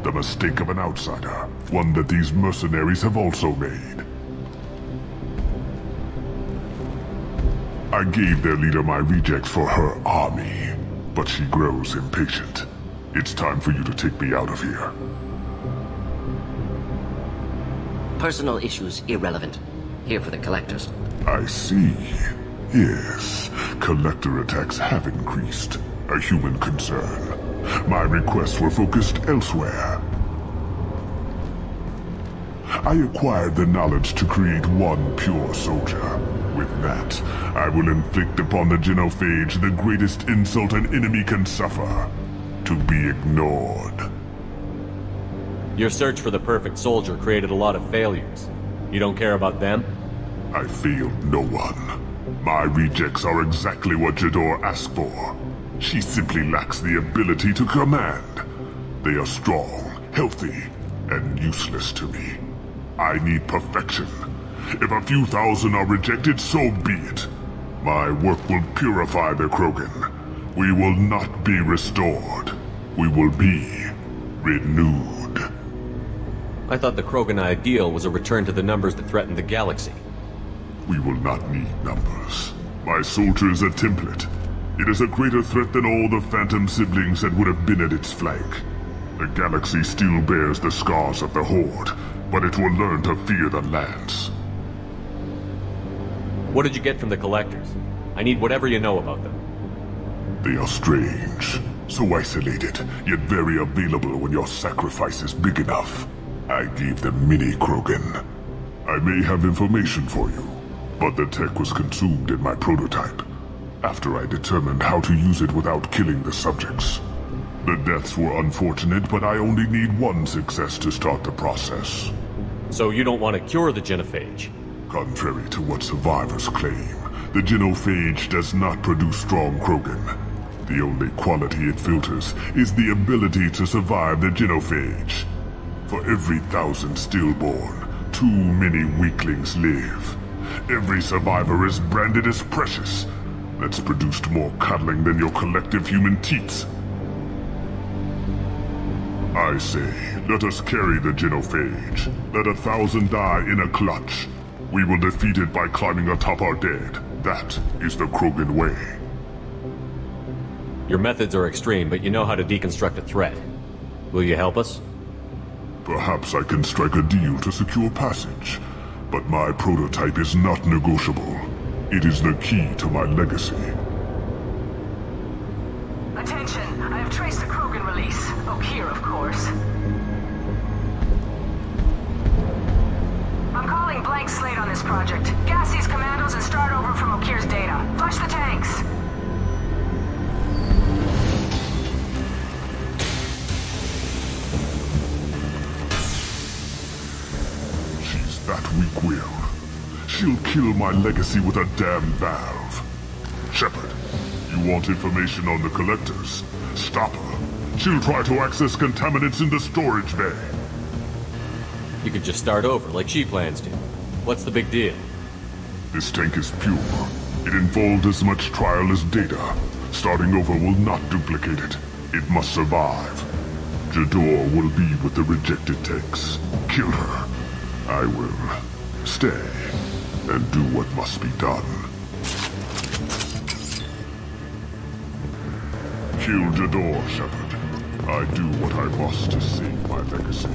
The mistake of an outsider, one that these mercenaries have also made. I gave their leader my rejects for her army, but she grows impatient. It's time for you to take me out of here. Personal issues irrelevant. Here for the collectors. I see. Yes, collector attacks have increased. A human concern. My requests were focused elsewhere. I acquired the knowledge to create one pure soldier. With that, I will inflict upon the genophage the greatest insult an enemy can suffer. To be ignored. Your search for the perfect soldier created a lot of failures. You don't care about them? I failed no one. My rejects are exactly what Jador asked for. She simply lacks the ability to command. They are strong, healthy, and useless to me. I need perfection. If a few thousand are rejected, so be it. My work will purify the Krogan. We will not be restored. We will be renewed. I thought the Krogan ideal was a return to the numbers that threatened the galaxy. We will not need numbers. My soldier is a template. It is a greater threat than all the Phantom siblings that would have been at its flank. The galaxy still bears the scars of the Horde, but it will learn to fear the Lance. What did you get from the Collectors? I need whatever you know about them. They are strange, so isolated, yet very available when your sacrifice is big enough. I gave them mini Krogan. I may have information for you, but the tech was consumed in my prototype, after I determined how to use it without killing the subjects. The deaths were unfortunate, but I only need one success to start the process. So you don't want to cure the genophage? Contrary to what survivors claim, the genophage does not produce strong Krogan. The only quality it filters is the ability to survive the genophage. For every 1,000 stillborn, too many weaklings live. Every survivor is branded as precious. That's produced more cuddling than your collective human teats. I say, let us carry the genophage. Let 1,000 die in a clutch. We will defeat it by climbing atop our dead. That is the Krogan way. Your methods are extreme, but you know how to deconstruct a threat. Will you help us? Perhaps I can strike a deal to secure passage. But my prototype is not negotiable. It is the key to my legacy. Attention! I have traced the Krogan release. Okeer, of course. I'm calling blank slate on this project. Gas these commandos and start over from Okeer's data. Flush the tanks! She's that weak-willed. She'll kill my legacy with a damn valve. Shepard, you want information on the Collectors? Stop her. She'll try to access contaminants in the storage bay. You could just start over, like she plans to. What's the big deal? This tank is pure. It involved as much trial as data. Starting over will not duplicate it. It must survive. Jador will be with the rejected tanks. Kill her. I will stay and do what must be done. Kill Jador, Shepard. I do what I must to save my legacy.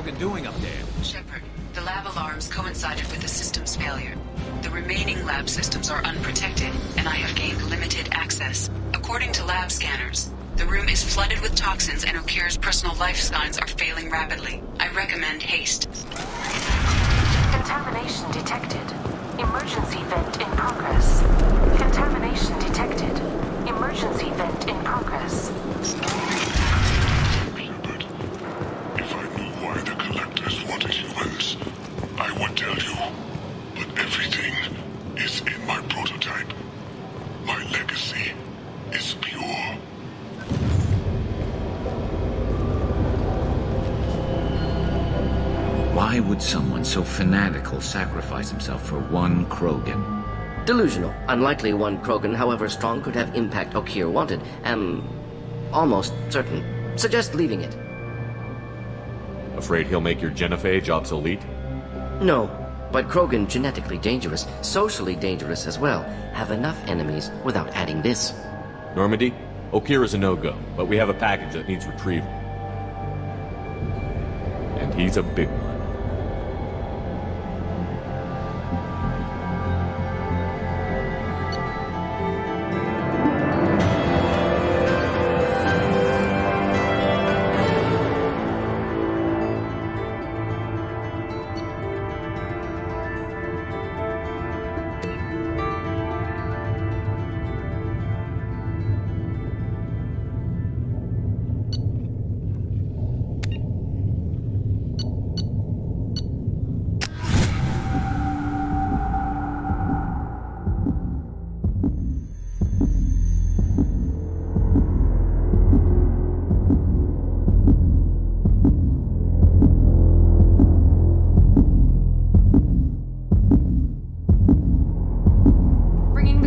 Krogan doing up there? Shepard, the lab alarms coincided with the system's failure. The remaining lab systems are unprotected, and I have gained limited access. According to lab scanners, the room is flooded with toxins and Okir's personal life signs are failing rapidly. I recommend haste. Contamination detected. Emergency vent in progress. Contamination detected. Emergency vent in progress. Shepard, if I knew why the Collectors wanted humans, I would tell you. But everything is in my prototype. My legacy is pure. Why would someone so fanatical sacrifice himself for one Krogan? Delusional. Unlikely one Krogan, however strong, could have impact Okir wanted. Am almost certain. Suggest leaving it. Afraid he'll make your genophage obsolete? No, but Krogan genetically dangerous, socially dangerous as well. Have enough enemies without adding this. Normandy, Okir is a no-go, but we have a package that needs retrieval. And he's a big one.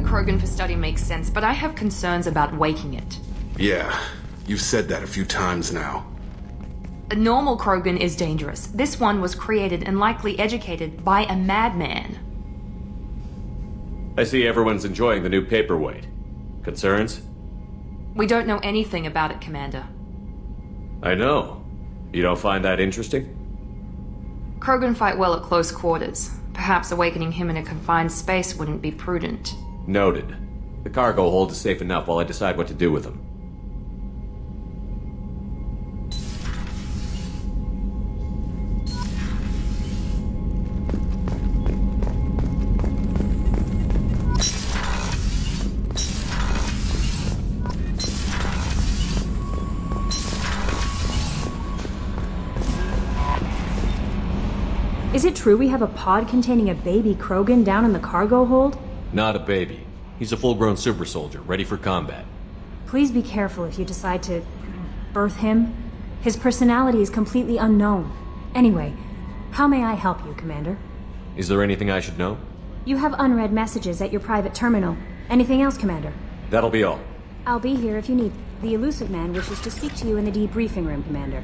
Krogan for study makes sense, but I have concerns about waking it. Yeah, you've said that a few times now. A normal Krogan is dangerous. This one was created and likely educated by a madman. I see everyone's enjoying the new paperweight. Concerns? We don't know anything about it, Commander. I know. You don't find that interesting? Krogan fight well at close quarters. Perhaps awakening him in a confined space wouldn't be prudent. Noted. The cargo hold is safe enough while I decide what to do with him. Is it true we have a pod containing a baby Krogan down in the cargo hold? Not a baby. He's a full-grown super soldier, ready for combat. Please be careful if you decide to birth him. His personality is completely unknown. Anyway, how may I help you, Commander? Is there anything I should know? You have unread messages at your private terminal. Anything else, Commander? That'll be all. I'll be here if you need. The elusive man wishes to speak to you in the debriefing room, Commander.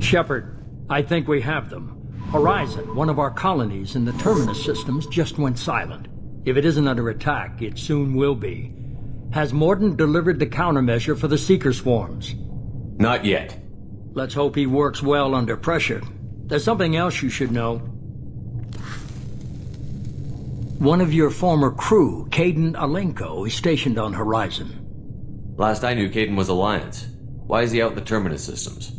Shepard, I think we have them. Horizon, one of our colonies in the Terminus systems, just went silent. If it isn't under attack, it soon will be. Has Mordin delivered the countermeasure for the Seeker swarms? Not yet. Let's hope he works well under pressure. There's something else you should know. One of your former crew, Caden Alenko, is stationed on Horizon. Last I knew, Caden was Alliance. Why is he out in the Terminus systems?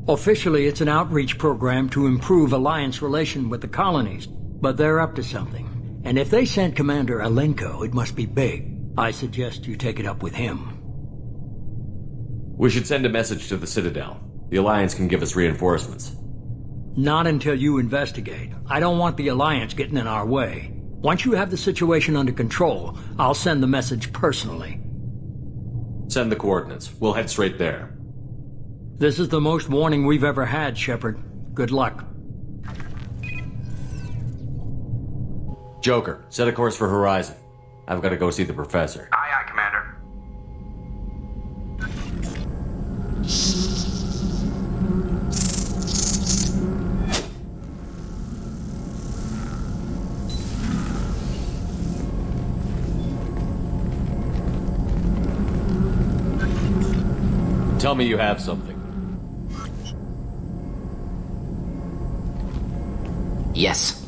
Officially, it's an outreach program to improve Alliance relation with the colonies, but they're up to something. And if they sent Commander Alenko, it must be big. I suggest you take it up with him. We should send a message to the Citadel. The Alliance can give us reinforcements. Not until you investigate. I don't want the Alliance getting in our way. Once you have the situation under control, I'll send the message personally. Send the coordinates. We'll head straight there. This is the most warning we've ever had, Shepard. Good luck. Joker, set a course for Horizon. I've got to go see the Professor. Aye, aye, Commander. Tell me you have something. Yes.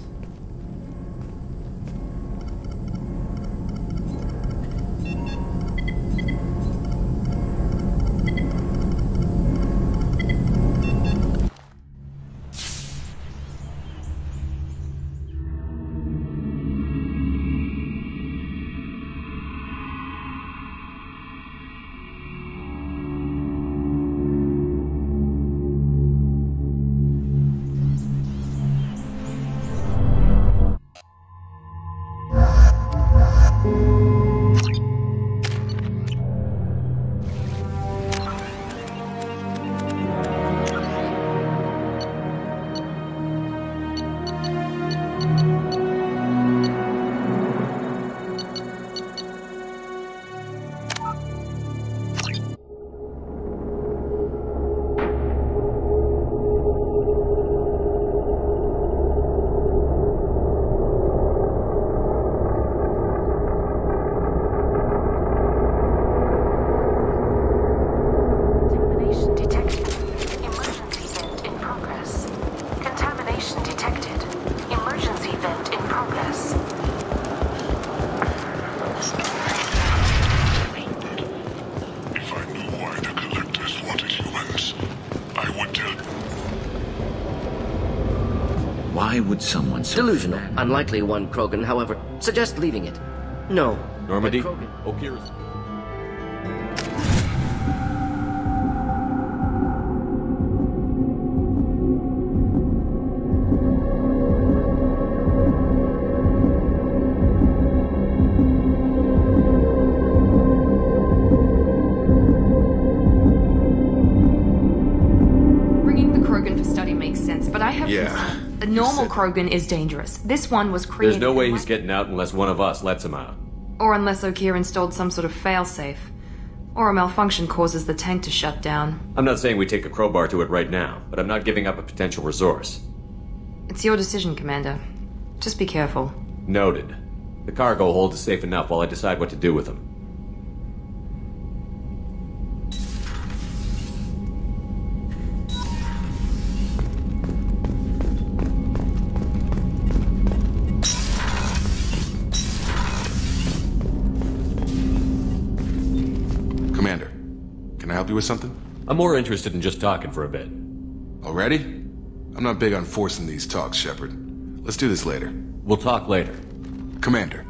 Why would someone so Delusional. Unlikely one, Krogan, however. Suggest leaving it. No. Normandy? Krogan. Okira's. Bringing the Krogan for study makes sense, but I have Yeah. The normal Krogan is dangerous. This one was created... There's no way he's getting out unless one of us lets him out. Or unless Okir installed some sort of failsafe. Or a malfunction causes the tank to shut down. I'm not saying we take a crowbar to it right now, but I'm not giving up a potential resource. It's your decision, Commander. Just be careful. Noted. The cargo hold is safe enough while I decide what to do with them. Commander, can I help you with something? I'm more interested in just talking for a bit. Already? I'm not big on forcing these talks, Shepard. Let's do this later. We'll talk later. Commander.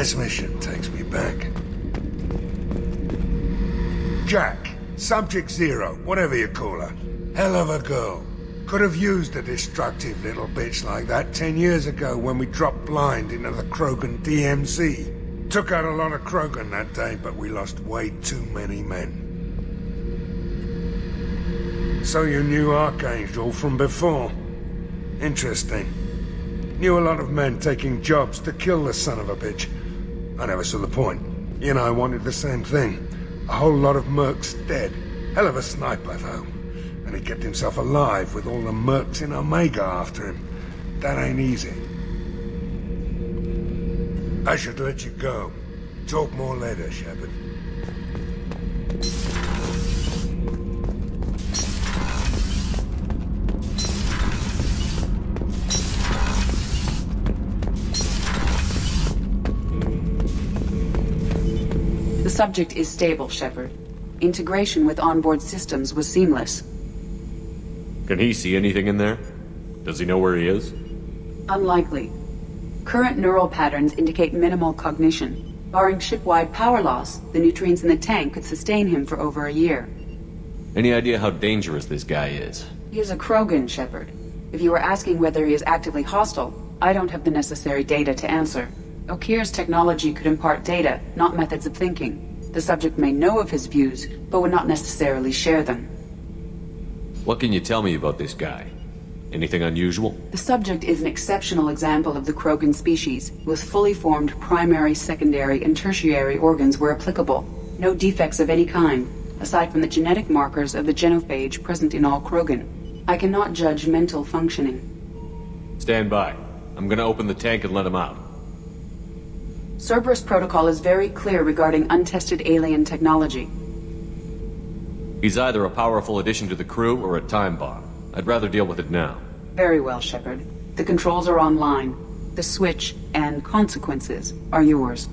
This mission takes me back. Jack, Subject Zero, whatever you call her. Hell of a girl. Could have used a destructive little bitch like that 10 years ago when we dropped blind into the Krogan DMZ. Took out a lot of Krogan that day, but we lost way too many men. So you knew Archangel from before? Interesting. Knew a lot of men taking jobs to kill the son of a bitch. I never saw the point. You know, I wanted the same thing. A whole lot of mercs dead. Hell of a sniper, though. And he kept himself alive with all the mercs in Omega after him. That ain't easy. I should let you go. Talk more later, Shepard. The subject is stable, Shepard. Integration with onboard systems was seamless. Can he see anything in there? Does he know where he is? Unlikely. Current neural patterns indicate minimal cognition. Barring ship-wide power loss, the nutrients in the tank could sustain him for over a year. Any idea how dangerous this guy is? He is a Krogan, Shepard. If you were asking whether he is actively hostile, I don't have the necessary data to answer. Okeer's technology could impart data, not methods of thinking. The subject may know of his views, but would not necessarily share them. What can you tell me about this guy? Anything unusual? The subject is an exceptional example of the Krogan species, with fully formed primary, secondary, and tertiary organs where applicable. No defects of any kind, aside from the genetic markers of the genophage present in all Krogan. I cannot judge mental functioning. Stand by. I'm gonna open the tank and let him out. Cerberus protocol is very clear regarding untested alien technology. He's either a powerful addition to the crew or a time bomb. I'd rather deal with it now. Very well, Shepard. The controls are online. The switch and consequences are yours.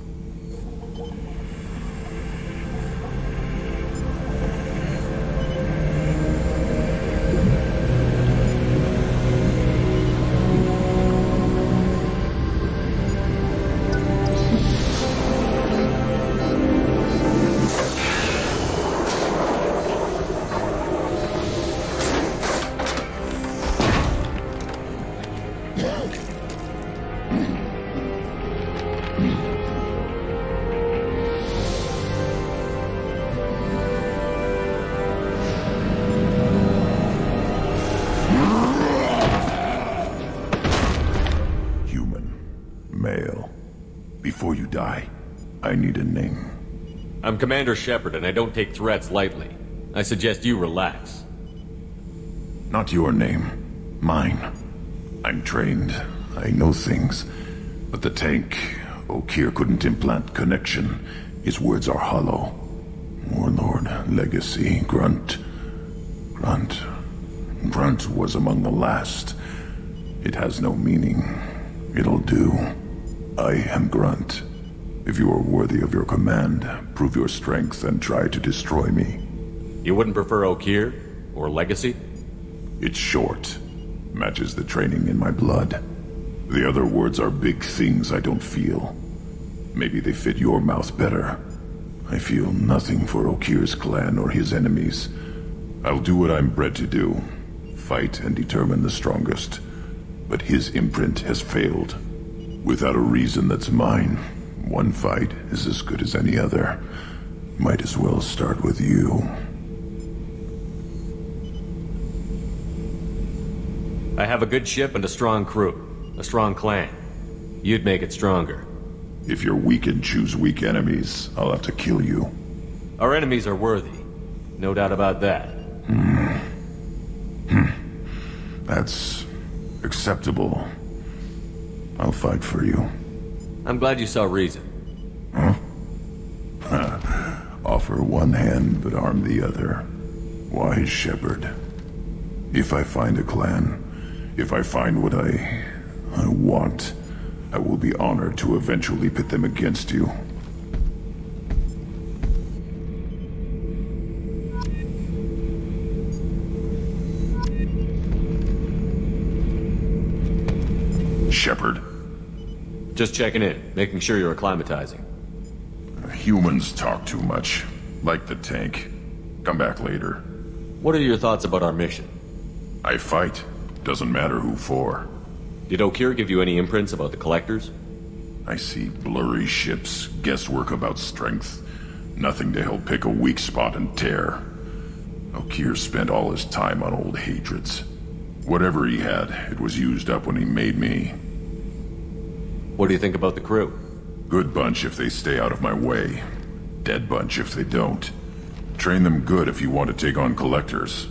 Before you die, I need a name. I'm Commander Shepard, and I don't take threats lightly. I suggest you relax. Not your name. Mine. I'm trained. I know things. But the tank, Okeer couldn't implant connection. His words are hollow. Warlord, Legacy, Grunt. Grunt was among the last. It has no meaning. It'll do. I am Grunt. If you are worthy of your command, prove your strength and try to destroy me. You wouldn't prefer Okeer? Or Legacy? It's short. Matches the training in my blood. The other words are big things I don't feel. Maybe they fit your mouth better. I feel nothing for Okeer's clan or his enemies. I'll do what I'm bred to do. Fight and determine the strongest. But his imprint has failed. Without a reason that's mine, one fight is as good as any other. Might as well start with you. I have a good ship and a strong crew. A strong clan. You'd make it stronger. If you're weak and choose weak enemies, I'll have to kill you. Our enemies are worthy. No doubt about that. That's acceptable. I'll fight for you. I'm glad you saw reason. Huh? Offer one hand, but arm the other. Wise Shepard. If I find a clan, if I find what I want, I will be honored to eventually pit them against you. Shepard. Just checking in, making sure you're acclimatizing. Humans talk too much. Like the tank. Come back later. What are your thoughts about our mission? I fight. Doesn't matter who for. Did Okeer give you any imprints about the Collectors? I see blurry ships, guesswork about strength. Nothing to help pick a weak spot and tear. Okeer spent all his time on old hatreds. Whatever he had, it was used up when he made me. What do you think about the crew? Good bunch if they stay out of my way. Dead bunch if they don't. Train them good if you want to take on collectors.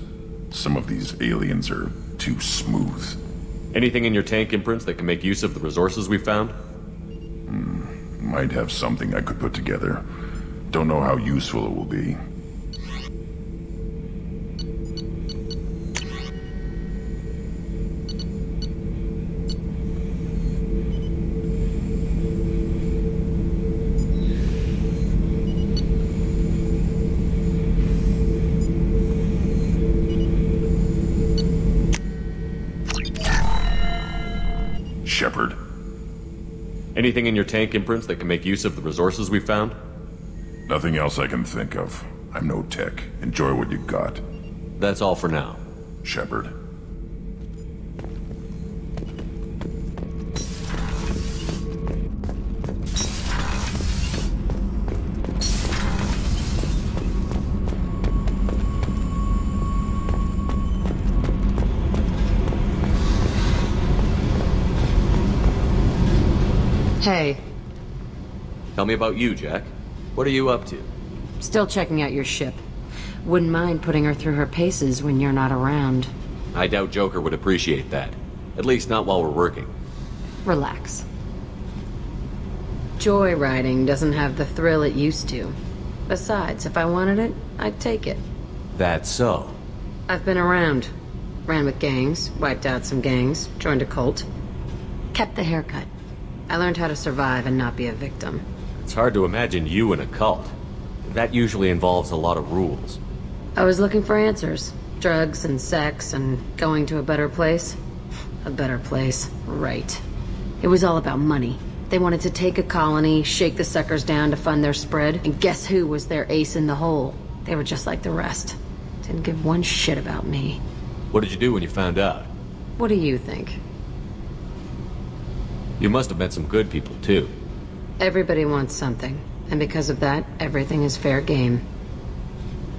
Some of these aliens are too smooth. Anything in your tank imprints that can make use of the resources we found? Might have something I could put together. Don't know how useful it will be. Shepard. Anything in your tank imprints that can make use of the resources we found? Nothing else I can think of. I'm no tech. Enjoy what you got. That's all for now. Shepard. Hey. Tell me about you, Jack. What are you up to? Still checking out your ship. Wouldn't mind putting her through her paces when you're not around. I doubt Joker would appreciate that. At least not while we're working. Relax. Joyriding doesn't have the thrill it used to. Besides, if I wanted it, I'd take it. That's so. I've been around. Ran with gangs, wiped out some gangs, joined a cult. Kept the haircut. I learned how to survive and not be a victim. It's hard to imagine you in a cult. That usually involves a lot of rules. I was looking for answers. Drugs and sex and going to a better place. A better place, right. It was all about money. They wanted to take a colony, shake the suckers down to fund their spread, and guess who was their ace in the hole? They were just like the rest. Didn't give one shit about me. What did you do when you found out? What do you think? You must have met some good people, too. Everybody wants something, and because of that, everything is fair game.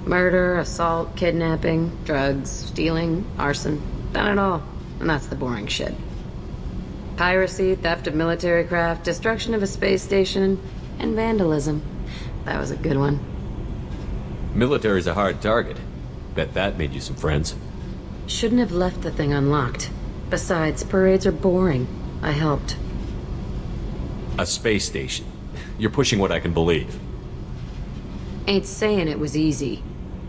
Murder, assault, kidnapping, drugs, stealing, arson, done it all. And that's the boring shit. Piracy, theft of military craft, destruction of a space station, and vandalism. That was a good one. Military's a hard target. Bet that made you some friends. Shouldn't have left the thing unlocked. Besides, parades are boring. I helped. A space station. You're pushing what I can believe. Ain't saying it was easy.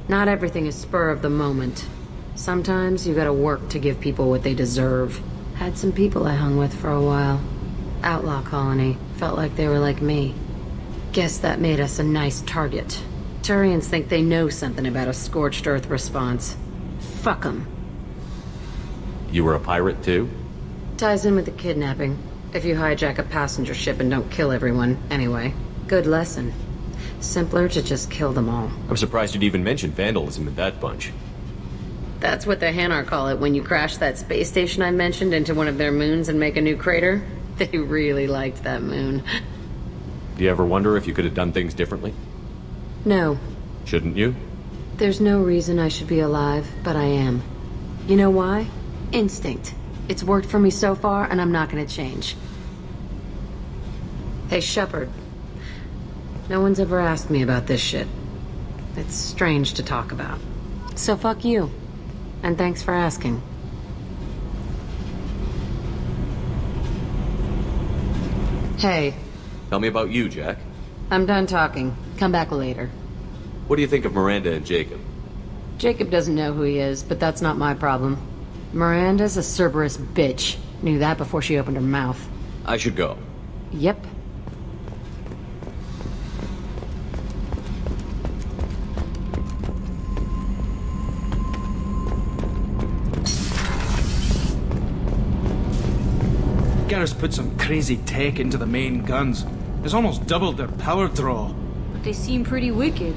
Not everything is spur of the moment. Sometimes you gotta work to give people what they deserve. Had some people I hung with for a while. Outlaw colony. Felt like they were like me. Guess that made us a nice target. Turians think they know something about a scorched earth response. Fuck 'em. You were a pirate, too? Ties in with the kidnapping. If you hijack a passenger ship and don't kill everyone, anyway. Good lesson. Simpler to just kill them all. I'm surprised you'd even mention vandalism in that bunch. That's what the Hanar call it when you crash that space station I mentioned into one of their moons and make a new crater. They really liked that moon. Do you ever wonder if you could have done things differently? No. Shouldn't you? There's no reason I should be alive, but I am. You know why? Instinct. It's worked for me so far, and I'm not gonna change. Hey, Shepard. No one's ever asked me about this shit. It's strange to talk about. So fuck you. And thanks for asking. Hey. Tell me about you, Jack. I'm done talking. Come back later. What do you think of Miranda and Jacob? Jacob doesn't know who he is, but that's not my problem. Miranda's a Cerberus bitch. Knew that before she opened her mouth. I should go. Yep. Garrus put some crazy tech into the main guns. It's almost doubled their power draw. But they seem pretty wicked.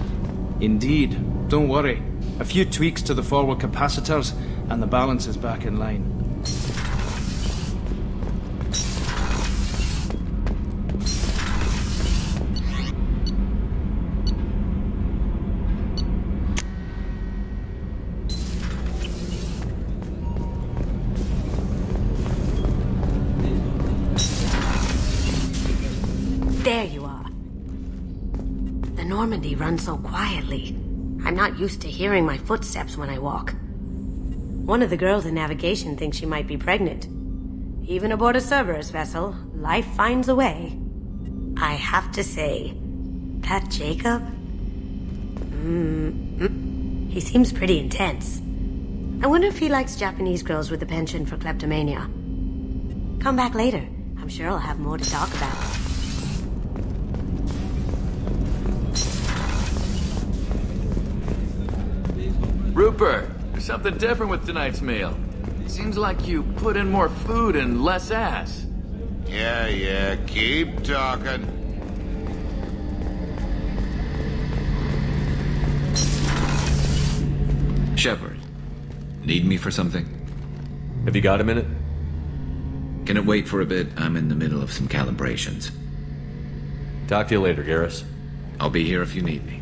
Indeed. Don't worry. A few tweaks to the forward capacitors, and the balance is back in line. There you are. The Normandy runs so quietly. I'm not used to hearing my footsteps when I walk. One of the girls in navigation thinks she might be pregnant. Even aboard a Cerberus vessel, life finds a way. I have to say, that Jacob? He seems pretty intense. I wonder if he likes Japanese girls with a penchant for kleptomania. Come back later. I'm sure I'll have more to talk about. Rupert, there's something different with tonight's meal. Seems like you put in more food and less ass. Yeah, keep talking. Shepard, need me for something? Have you got a minute? Can it wait for a bit? I'm in the middle of some calibrations. Talk to you later, Garrus. I'll be here if you need me.